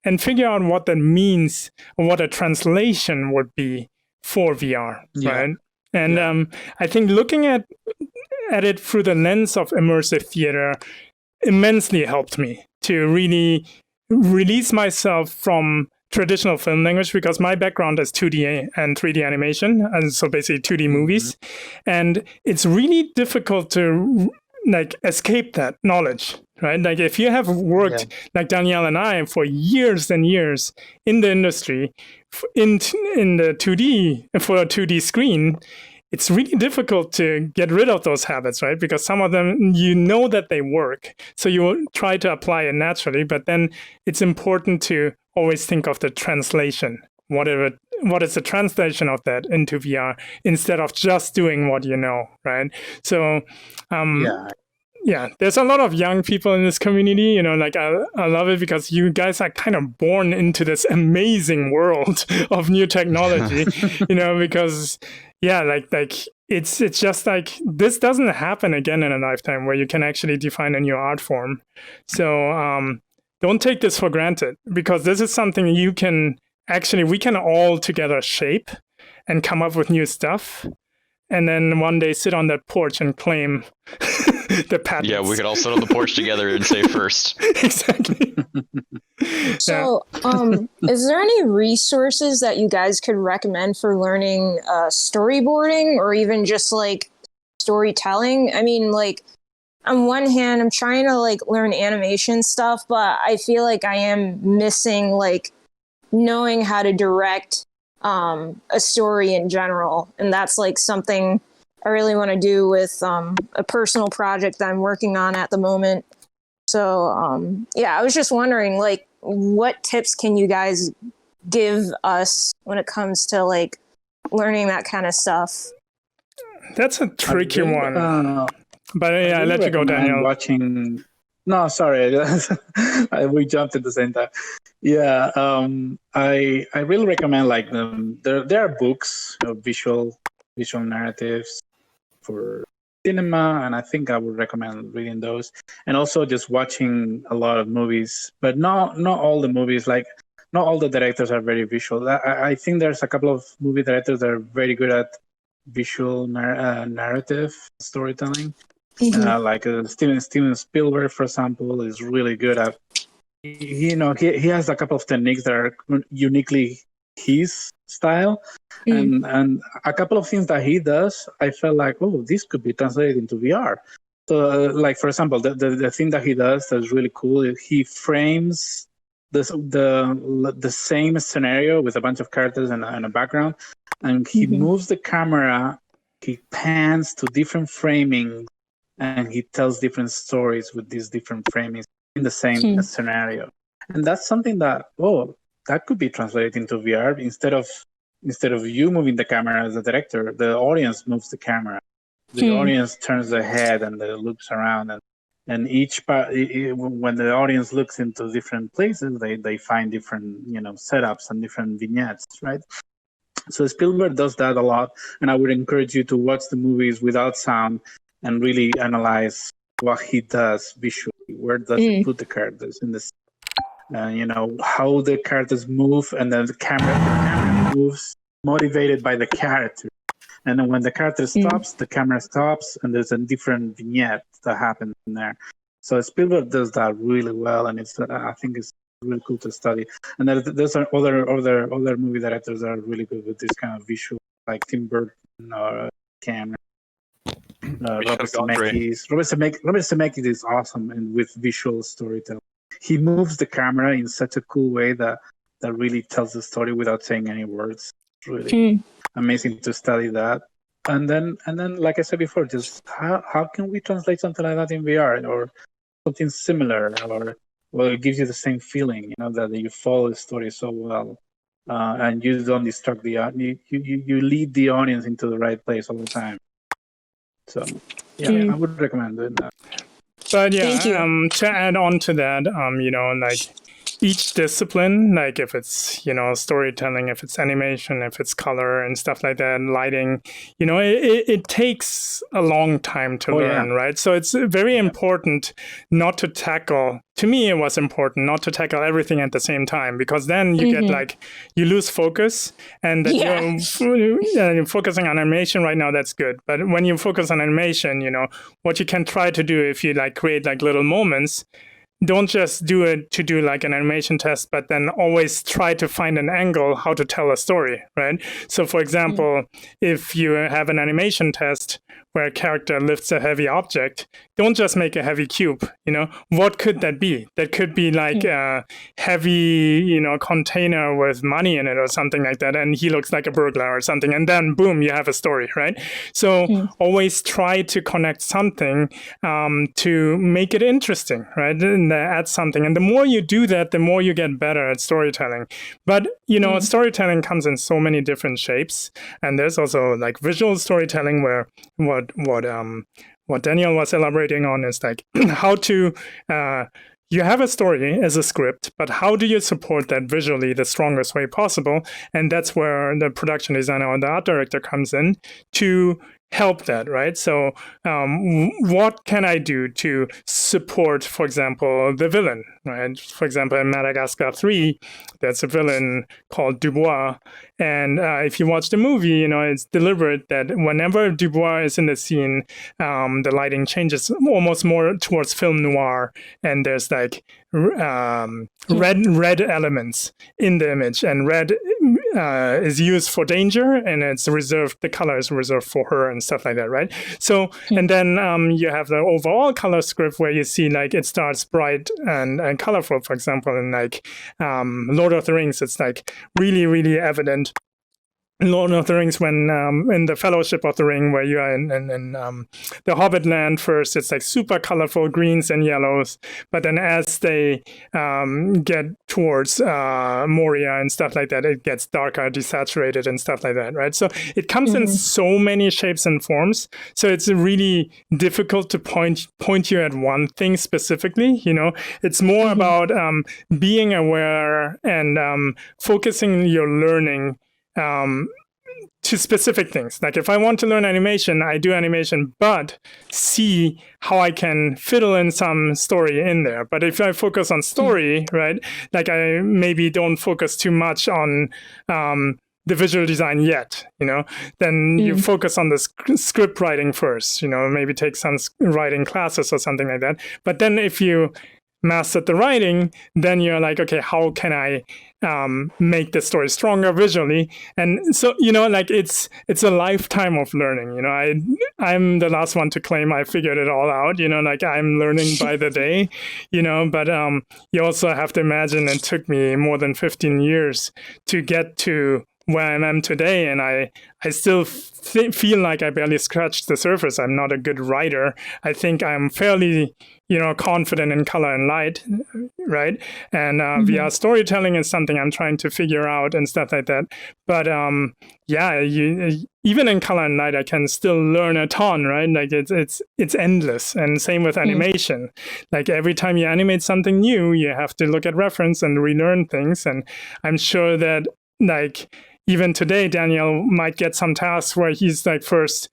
and figure out what that means, or what a translation would be for VR, right? And I think looking at it through the lens of immersive theater immensely helped me to really release myself from traditional film language, because my background is 2D and 3D animation, and so basically 2D movies. And it's really difficult to escape that knowledge, right? Like if you have worked like Danielle and I for years and years in the industry in the 2D, for a 2D screen, it's really difficult to get rid of those habits, right? Because some of them, that they work. So you try to apply it naturally, but then it's important to always think of the translation. What is the translation of that into VR, instead of just doing what right? So, there's a lot of young people in this community, I love it, because you guys are kind of born into this amazing world of new technology, because it's just like, this doesn't happen again in a lifetime, where you can actually define a new art form. So don't take this for granted, because this is something we can all together shape and come up with new stuff. And then one day sit on that porch and claim the patents. Yeah, we could all sit on the porch together and say first. Exactly. So, is there any resources that you guys could recommend for learning storyboarding, or even just like storytelling? I mean, like, on one hand, I'm trying to like learn animation stuff, but I feel like I am missing like knowing how to direct a story in general. And that's like something I really want to do with a personal project that I'm working on at the moment. So I was just wondering, like, what tips can you guys give us when it comes to like learning that kind of stuff? That's a tricky one. But I let you go, Daniel. No, sorry, we jumped at the same time. Yeah, I really recommend like them. There are books, visual narratives for cinema, and I think I would recommend reading those, and also just watching a lot of movies, but not all the movies. Like not all the directors are very visual. I think there's a couple of movie directors that are very good at visual narrative storytelling. Like Steven Spielberg, for example, is really good at. He has a couple of techniques that are uniquely his style, and a couple of things that he does, I felt like, oh, this could be translated into VR. So, like for example, the thing that he does that's really cool is he frames the same scenario with a bunch of characters and a background, and he moves the camera. He pans to different framing, and he tells different stories with these different framings in the same scenario. And that's something that that could be translated into VR. Instead of you moving the camera as a director, the audience moves the camera. The audience turns their head and looks around, and each part, when the audience looks into different places, they find different setups and different vignettes, right? So Spielberg does that a lot, and I would encourage you to watch the movies without sound and really analyze what he does visually. Where does he put the characters in this? How the characters move, and then the camera moves, motivated by the character. And then when the character stops, the camera stops, and there's a different vignette that happens in there. So Spielberg does that really well, and I think it's really cool to study. And there's other movie directors that are really good with this kind of visual, like Tim Burton or Cameron. Robert Zemeckis is awesome and with visual storytelling. He moves the camera in such a cool way that really tells the story without saying any words. It's really amazing to study that. And then, like I said before, just how can we translate something like that in VR or something similar, or it gives you the same feeling, that you follow the story so well, and you don't distract the audience. You lead the audience into the right place all the time. So, I would recommend doing that. But to add on to that, like each discipline, like if it's, storytelling, if it's animation, if it's color and stuff like that, and lighting, it takes a long time to learn, right? So it's very important not to tackle, to me, it was important not to tackle everything at the same time, because then you get you lose focus, and you're focusing on animation right now, that's good. But when you focus on animation, what you can try to do if you create little moments, don't just do it to do an animation test, but then always try to find an angle how to tell a story, right? So for example, if you have an animation test where a character lifts a heavy object, don't just make a heavy cube, what could that be? That could be a heavy, container with money in it or something like that, and he looks like a burglar or something, and then boom, you have a story, right? So always try to connect something to make it interesting, right? And add something. And the more you do that, the more you get better at storytelling. But, storytelling comes in so many different shapes. And there's also visual storytelling, where what Daniel was elaborating on is how to you have a story as a script, but how do you support that visually the strongest way possible? And that's where the production designer or the art director comes in to help that, right? So what can I do to support, for example, the villain, right? For example, in Madagascar 3, there's a villain called Dubois. And if you watch the movie, it's deliberate that whenever Dubois is in the scene, the lighting changes almost more towards film noir. And there's red elements in the image. And red is used for danger, and it's reserved, the color is reserved for her and stuff like that, right? So, and then you have the overall color script where you see it starts bright and colorful. For example, in Lord of the Rings, it's really, really evident Lord of the Rings, when in the Fellowship of the Ring, where you are in the Hobbit land first, it's like super colorful greens and yellows. But then as they get towards Moria and stuff like that, it gets darker, desaturated and stuff like that, right? So it comes in so many shapes and forms. So it's really difficult to point you at one thing specifically. It's more about being aware and focusing your learning to specific things. Like if I want to learn animation, I do animation, but see how I can fiddle in some story in there. But if I focus on story, right, like I maybe don't focus too much on the visual design yet, then you focus on the script writing first, maybe take some writing classes or something like that. But then if you mastered the writing, then you're like, okay, how can I make the story stronger visually? And so, like it's a lifetime of learning. I'm the last one to claim I figured it all out, like I'm learning by the day, but you also have to imagine it took me more than 15 years to get to where I am today, and I still feel like I barely scratched the surface. I'm not a good writer. I think I'm fairly, confident in color and light, right? And VR storytelling is something I'm trying to figure out and stuff like that. But even in color and light, I can still learn a ton, right? Like it's endless. And same with animation. Like every time you animate something new, you have to look at reference and relearn things. And I'm sure that like even today, Daniel might get some tasks where he's like, first,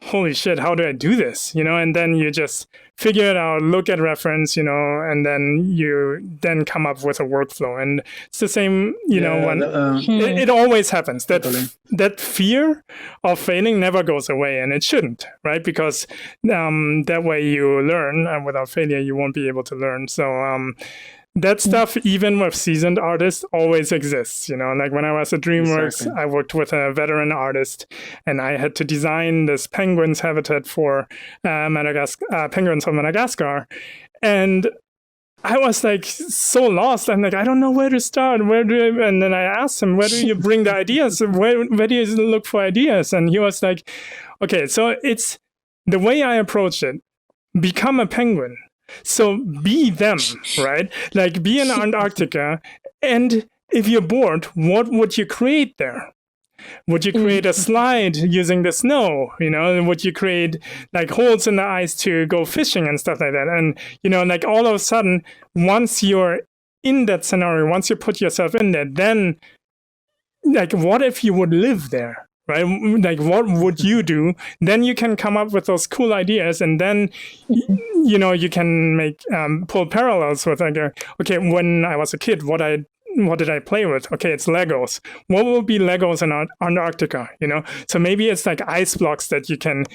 holy shit, how do I do this? And then you just figure it out, look at reference, and then you come up with a workflow. And it's the same, when it always happens. That fear of failing never goes away, and it shouldn't, right? Because that way you learn, and without failure, you won't be able to learn. So that stuff, even with seasoned artists, always exists. Like when I was at DreamWorks, I worked with a veteran artist, and I had to design this penguins habitat for penguins of Madagascar. And I was like so lost. I'm like, I don't know where to start. And then I asked him, where do you bring the ideas? Where do you look for ideas? And he was like, okay, so it's the way I approach it. Become a penguin. So be them, right? Like be in Antarctica, and if you're bored, what would you create there? Would you create a slide using the snow? Would you create like holes in the ice to go fishing and stuff like that? And like all of a sudden, once you're in that scenario, once you put yourself in there, then like what if you would live there? Right? Like, what would you do? Then you can come up with those cool ideas, and then, you can make pull parallels with like, okay, when I was a kid, what did I play with? Okay, it's Legos. What will be Legos in Antarctica? So maybe it's like ice blocks that you can,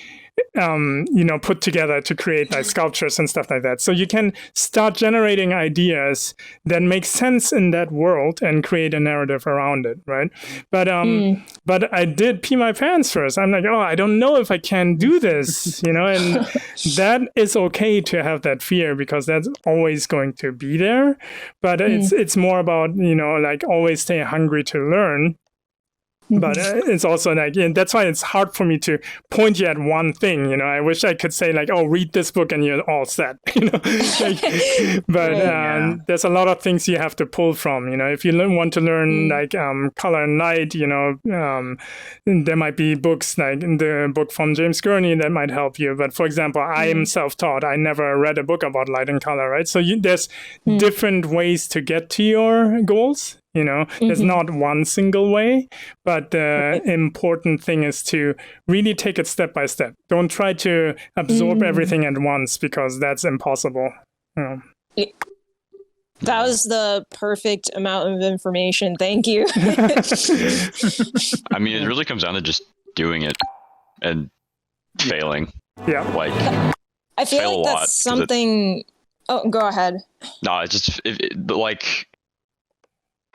put together to create like sculptures and stuff like that. So you can start generating ideas that make sense in that world and create a narrative around it, right? But I did pee my pants first. I'm like, I don't know if I can do this, and that is okay to have that fear, because that's always going to be there. But it's more about, like always stay hungry to learn. But it's also like, that's why it's hard for me to point you at one thing. I wish I could say like, read this book and you're all set. But there's a lot of things you have to pull from. If you want to learn like color and light, there might be books like the book from James Gurney that might help you. But for example, I am self-taught. I never read a book about light and color, right? So there's different ways to get to your goals. There's not one single way, but the important thing is to really take it step by step. Don't try to absorb everything at once, because that's impossible. That was the perfect amount of information. Thank you. I mean, it really comes down to just doing it and failing. Yeah. Like, I feel like that's something. Oh, go ahead. No, it's just like.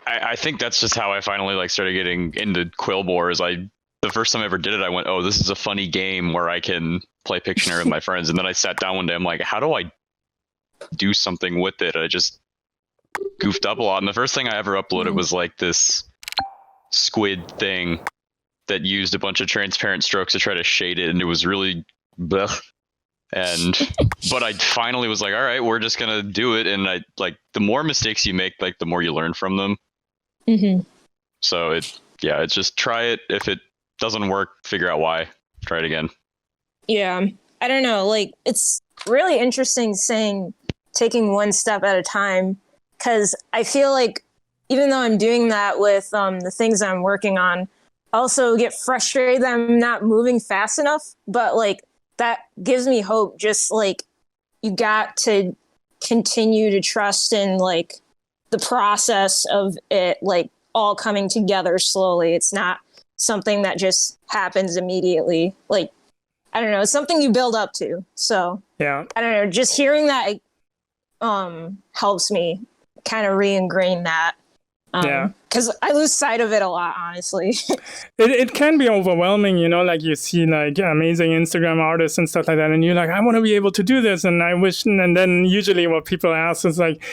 I think that's just how I finally like started getting into Quill Boars. The first time I ever did it, I went, this is a funny game where I can play Pictionary with my friends. And then I sat down one day, I'm like, how do I do something with it? And I just goofed up a lot. And the first thing I ever uploaded was like this squid thing that used a bunch of transparent strokes to try to shade it, and it was really blech. And but I finally was like, all right, we're just gonna do it. And I like the more mistakes you make, like the more you learn from them. Mm-hmm. So it's just try it. If it doesn't work, figure out why. Try it again. Yeah, I don't know. Like, it's really interesting taking one step at a time, because I feel like even though I'm doing that with the things I'm working on, I also get frustrated that I'm not moving fast enough. But like, that gives me hope. Just like, you got to continue to trust in like the process of it, like all coming together slowly. It's not something that just happens immediately. Like, I don't know, it's something you build up to. So Yeah. I don't know, just hearing that helps me kind of re-ingrain that. Yeah. Because I lose sight of it a lot, honestly. It can be overwhelming, you know, like you see like amazing Instagram artists and stuff like that, and you're like, I want to be able to do this, and I wish, and then usually what people ask is like,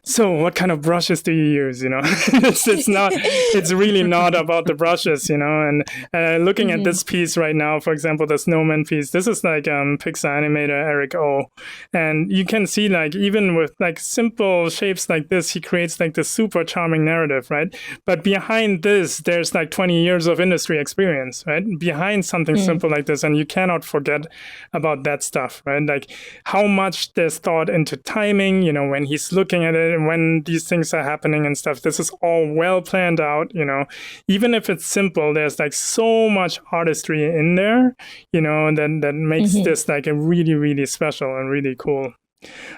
so what kind of brushes do you use, you know? it's really not about the brushes, you know, and looking at this piece right now, for example, the snowman piece, this is like Pixar animator Eric O, and you can see like even with like simple shapes like this, he creates like this super charming narrative, right? But behind this, there's like 20 years of industry experience, right? Behind something simple like this, and you cannot forget about that stuff, right? Like how much there's thought into timing, you know, when he's looking at it and when these things are happening and stuff. This is all well planned out, you know. Even if it's simple, there's like so much artistry in there, you know, and that makes this like a really, really special and really cool.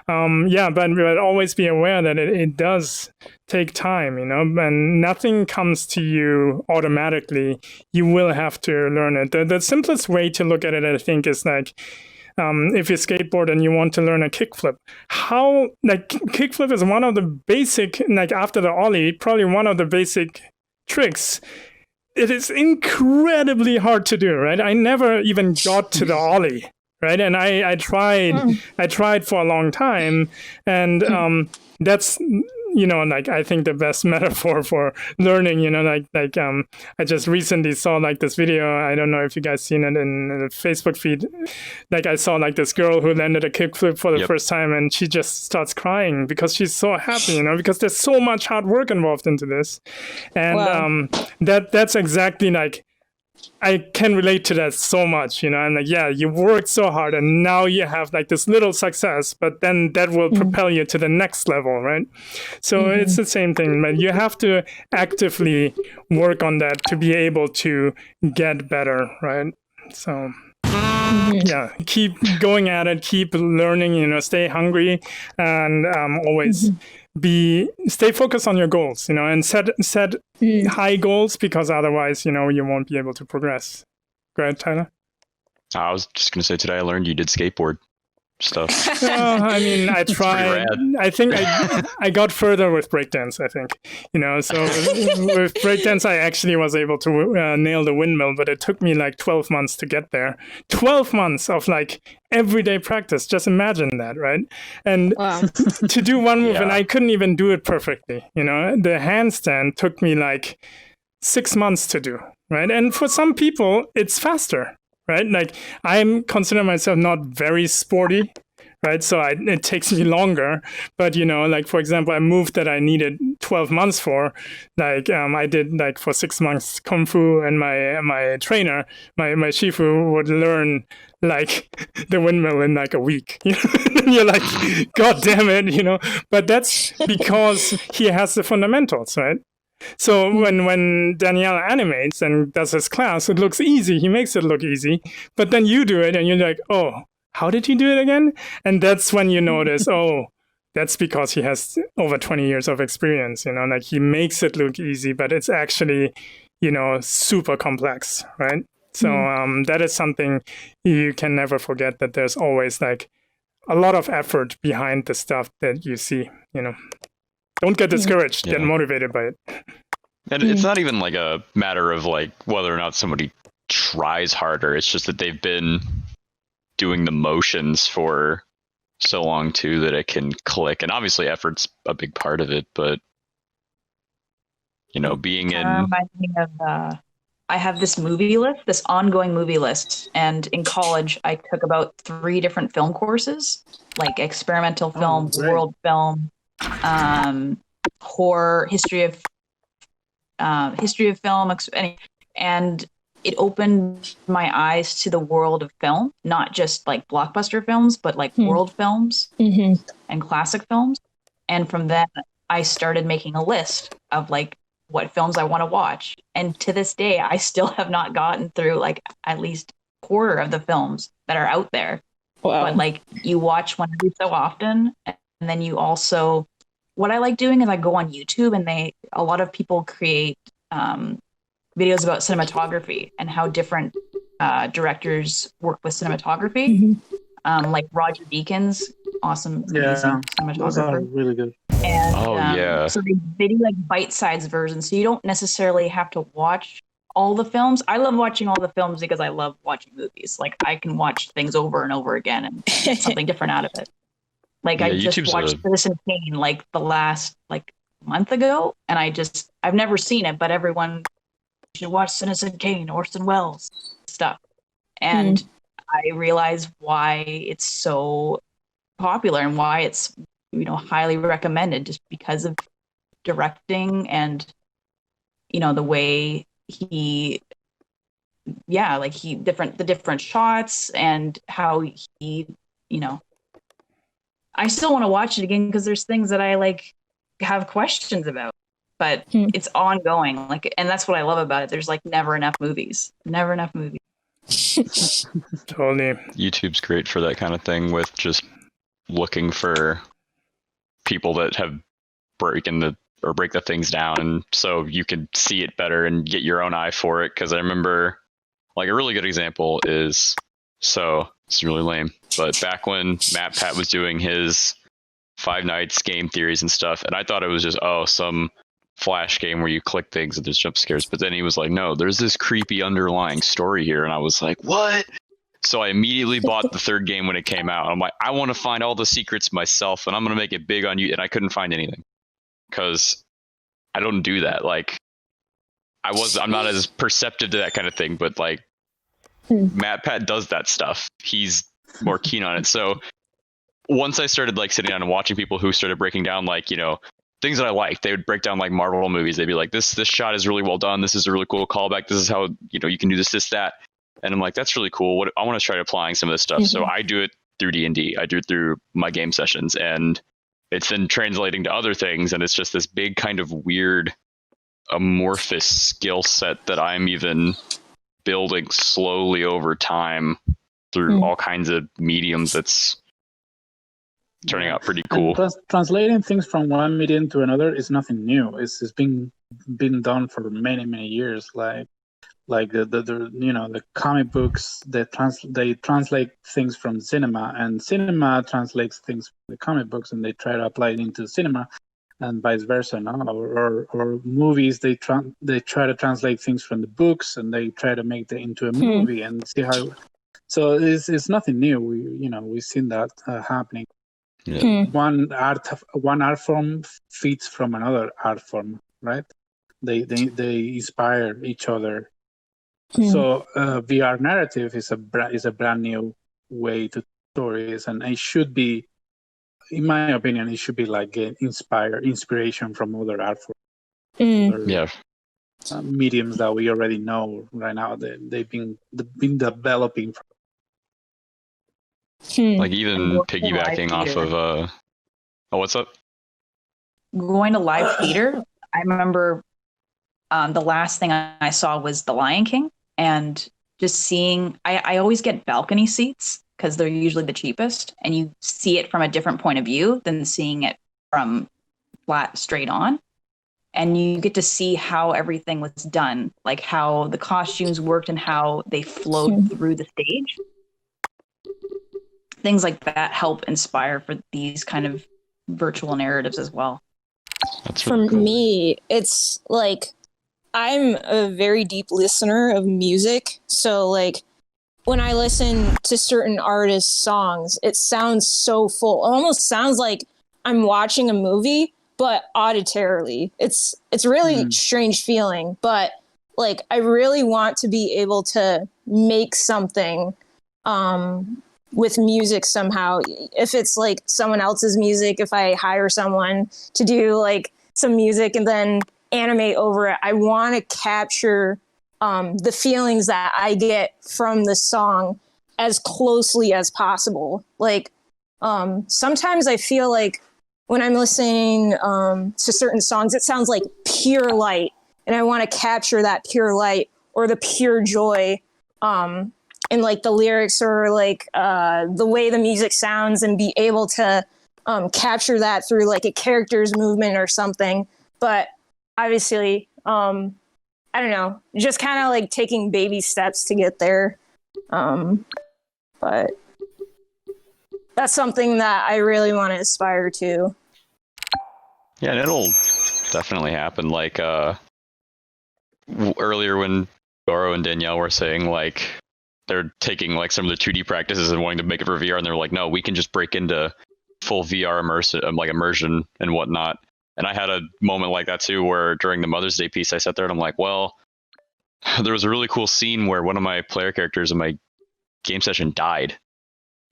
But always be aware that it does take time, you know, and nothing comes to you automatically. You will have to learn it. The simplest way to look at it, I think, is like, if you skateboard and you want to learn a kickflip, kickflip is one of the basic, like after the ollie, probably one of the basic tricks. It is incredibly hard to do, right? I never even got to the ollie. Right. And I tried for a long time. And that's, you know, like I think the best metaphor for learning, you know, I just recently saw like this video. I don't know if you guys seen it in the Facebook feed. Like I saw like this girl who landed a kickflip for the first time, and she just starts crying because she's so happy, you know, because there's so much hard work involved into this. And that's exactly like, I can relate to that so much, you know. I'm like, yeah, you worked so hard and now you have like this little success, but then that will propel you to the next level, right? So it's the same thing, but you have to actively work on that to be able to get better, right? So yeah, keep going at it, keep learning, you know, stay hungry, and always stay focused on your goals, you know, and set high goals, because otherwise, you know, you won't be able to progress. Go ahead, Tyler. I was just going to say, today I learned you did skateboard stuff. Well, I mean, I tried. I think I got further with breakdance, I think. You know, so with breakdance, I actually was able to nail the windmill, but it took me like 12 months to get there. 12 months of like everyday practice. Just imagine that, right? And to do one move, and I couldn't even do it perfectly. You know, the handstand took me like 6 months to do, right? And for some people, it's faster. Right? Like I'm consider myself not very sporty, right? So it takes me longer, but you know, like for example, a move that I needed 12 months for, like I did like for 6 months Kung Fu, and my trainer, my Shifu would learn like the windmill in like a week. You're like, God damn it, you know, but that's because he has the fundamentals, right? So when Danielle animates and does his class, it looks easy. He makes it look easy. But then you do it and you're like, oh, how did he do it again? And that's when you notice, oh, that's because he has over 20 years of experience, you know, like he makes it look easy, but it's actually, you know, super complex, right? So that is something you can never forget, that there's always like a lot of effort behind the stuff that you see, you know. Don't get discouraged, get motivated by it. And it's not even like a matter of like whether or not somebody tries harder. It's just that they've been doing the motions for so long too that it can click. And obviously effort's a big part of it, but you know, being in reminds me of I have this movie list, this ongoing movie list. And in college, I took about 3 different film courses, like experimental film, world film, horror, history of film, and it opened my eyes to the world of film, not just like blockbuster films, but like world films and classic films. And from then, I started making a list of like what films I want to watch. And to this day, I still have not gotten through like at least a quarter of the films that are out there. Wow. But like you watch one every so often, and then you also, what I like doing is I go on YouTube, and a lot of people create videos about cinematography and how different directors work with cinematography. Like Roger Deakins, awesome cinematographer. Those are really good. And so they do like bite-sized versions, so you don't necessarily have to watch all the films. I love watching all the films because I love watching movies. Like I can watch things over and over again and get something different out of it. Like I just watched Citizen Kane like the last like month ago, and I've never seen it, but everyone should watch Citizen Kane, Orson Welles stuff. And I realized why it's so popular and why it's, highly recommended, just because of directing and, the way the different shots and how he, I still want to watch it again because there's things that I like have questions about, but it's ongoing. Like, and that's what I love about it. There's like never enough movies. Totally. YouTube's great for that kind of thing, with just looking for people that have break the things down, and so you can see it better and get your own eye for it. Because I remember, like, a really good example is, so it's really lame, but back when Matt Pat was doing his Five Nights game theories and stuff, and I thought it was just some flash game where you click things and there's jump scares, but then he was like, no, there's this creepy underlying story here, and I was like, what? So I immediately bought the 3rd game when it came out. I'm like, I want to find all the secrets myself, and I'm going to make it big on you. And I couldn't find anything because I don't do that. Like, I'm not as perceptive to that kind of thing, but like Matt Pat does that stuff. He's more keen on it. So once I started like sitting down and watching people who started breaking down, like, things that I liked, they would break down like Marvel movies. They'd be like, this shot is really well done. This is a really cool callback. This is how, you can do this, that. And I'm like, that's really cool. I want to try applying some of this stuff. So I do it through D&D. I do it through my game sessions, and it's then translating to other things. And it's just this big kind of weird amorphous skill set that I'm even building slowly over time through all kinds of mediums. That's turning out pretty cool. Translating things from one medium to another is nothing new. It's been done for many years. Like the comic books, they translate things from cinema, and cinema translates things from the comic books, and they try to apply it into cinema, and vice versa. No? Or movies, they try to translate things from the books, and they try to make it into a movie and see how. So it's nothing new. We've seen that happening. Yeah. One art form feeds from another art form, right? They inspire each other. So VR narrative is a brand new way to stories, and it should be, in my opinion, it should be like inspiration from other art forms. Mediums that we already know right now. They've been developing. Like even piggybacking off of what's up? Going to live theater. I remember the last thing I saw was The Lion King, and just seeing, I always get balcony seats because they're usually the cheapest, and you see it from a different point of view than seeing it from flat straight on. And you get to see how everything was done, like how the costumes worked and how they flowed through the stage. Things like that help inspire for these kind of virtual narratives as well. For me, it's like I'm a very deep listener of music. So like when I listen to certain artists' songs, it sounds so full. It almost sounds like I'm watching a movie, but auditorily. It's really strange feeling. But like I really want to be able to make something with music somehow. If it's like someone else's music, if I hire someone to do like some music and then animate over it, I want to capture the feelings that I get from the song as closely as possible. Like sometimes I feel like when I'm listening to certain songs, it sounds like pure light, and I want to capture that pure light or the pure joy in like the lyrics or like the way the music sounds, and be able to capture that through like a character's movement or something. But obviously, I don't know, just kind of like taking baby steps to get there. But that's something that I really want to aspire to. Yeah, and it'll definitely happen. Like earlier when Goro and Danielle were saying like they're taking like some of the 2D practices and wanting to make it for VR, and they're like, no, we can just break into full VR immersion and whatnot. And I had a moment like that too, where during the Mother's Day piece, I sat there and I'm like, well, there was a really cool scene where one of my player characters in my game session died,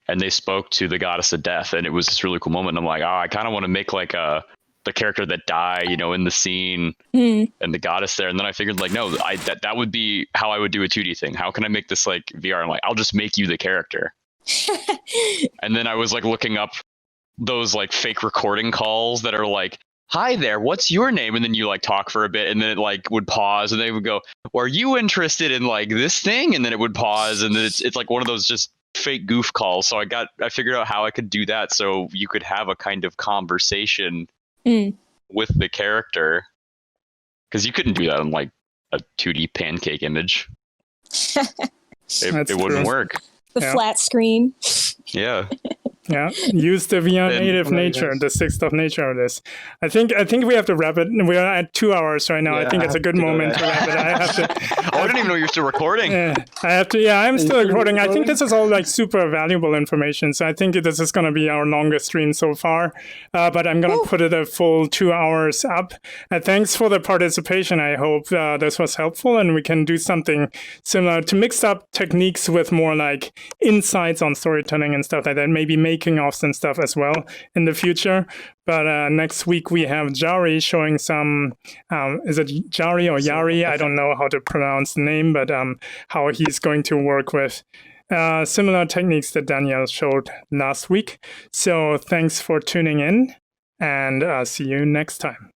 and they spoke to the goddess of death, and it was this really cool moment. And I'm like, oh, I kind of want to make like the character that died, you know, in the scene and the goddess there. And then I figured like, no, that would be how I would do a 2D thing. How can I make this like VR? I'm like, I'll just make you the character. And then I was like looking up those like fake recording calls that are like, hi there, what's your name? And then you like talk for a bit, and then it like would pause, and they would go, well, are you interested in like this thing? And then it would pause, and then it's like one of those just fake goof calls. So I figured out how I could do that so you could have a kind of conversation with the character, because you couldn't do that on like a 2D pancake image. It wouldn't work. The flat screen. Yeah. Yeah, use the VR native nature, the sixth of nature of this. I think we have to wrap it. We are at 2 hours right now. Yeah, I think it's a good moment to wrap it. I have to. I didn't even know you're still recording. Yeah, I have to. Yeah, I'm still recording. I think this is all like super valuable information. So I think this is going to be our longest stream so far. But I'm going to put it a full 2 hours up. Thanks for the participation. I hope this was helpful, and we can do something similar to mix up techniques with more like insights on storytelling and stuff like that. Maybe making offs and stuff as well in the future. But next week we have Jari showing some, is it Jari or Yari? I don't know how to pronounce the name, but how he's going to work with similar techniques that Danielle showed last week. So thanks for tuning in, and see you next time.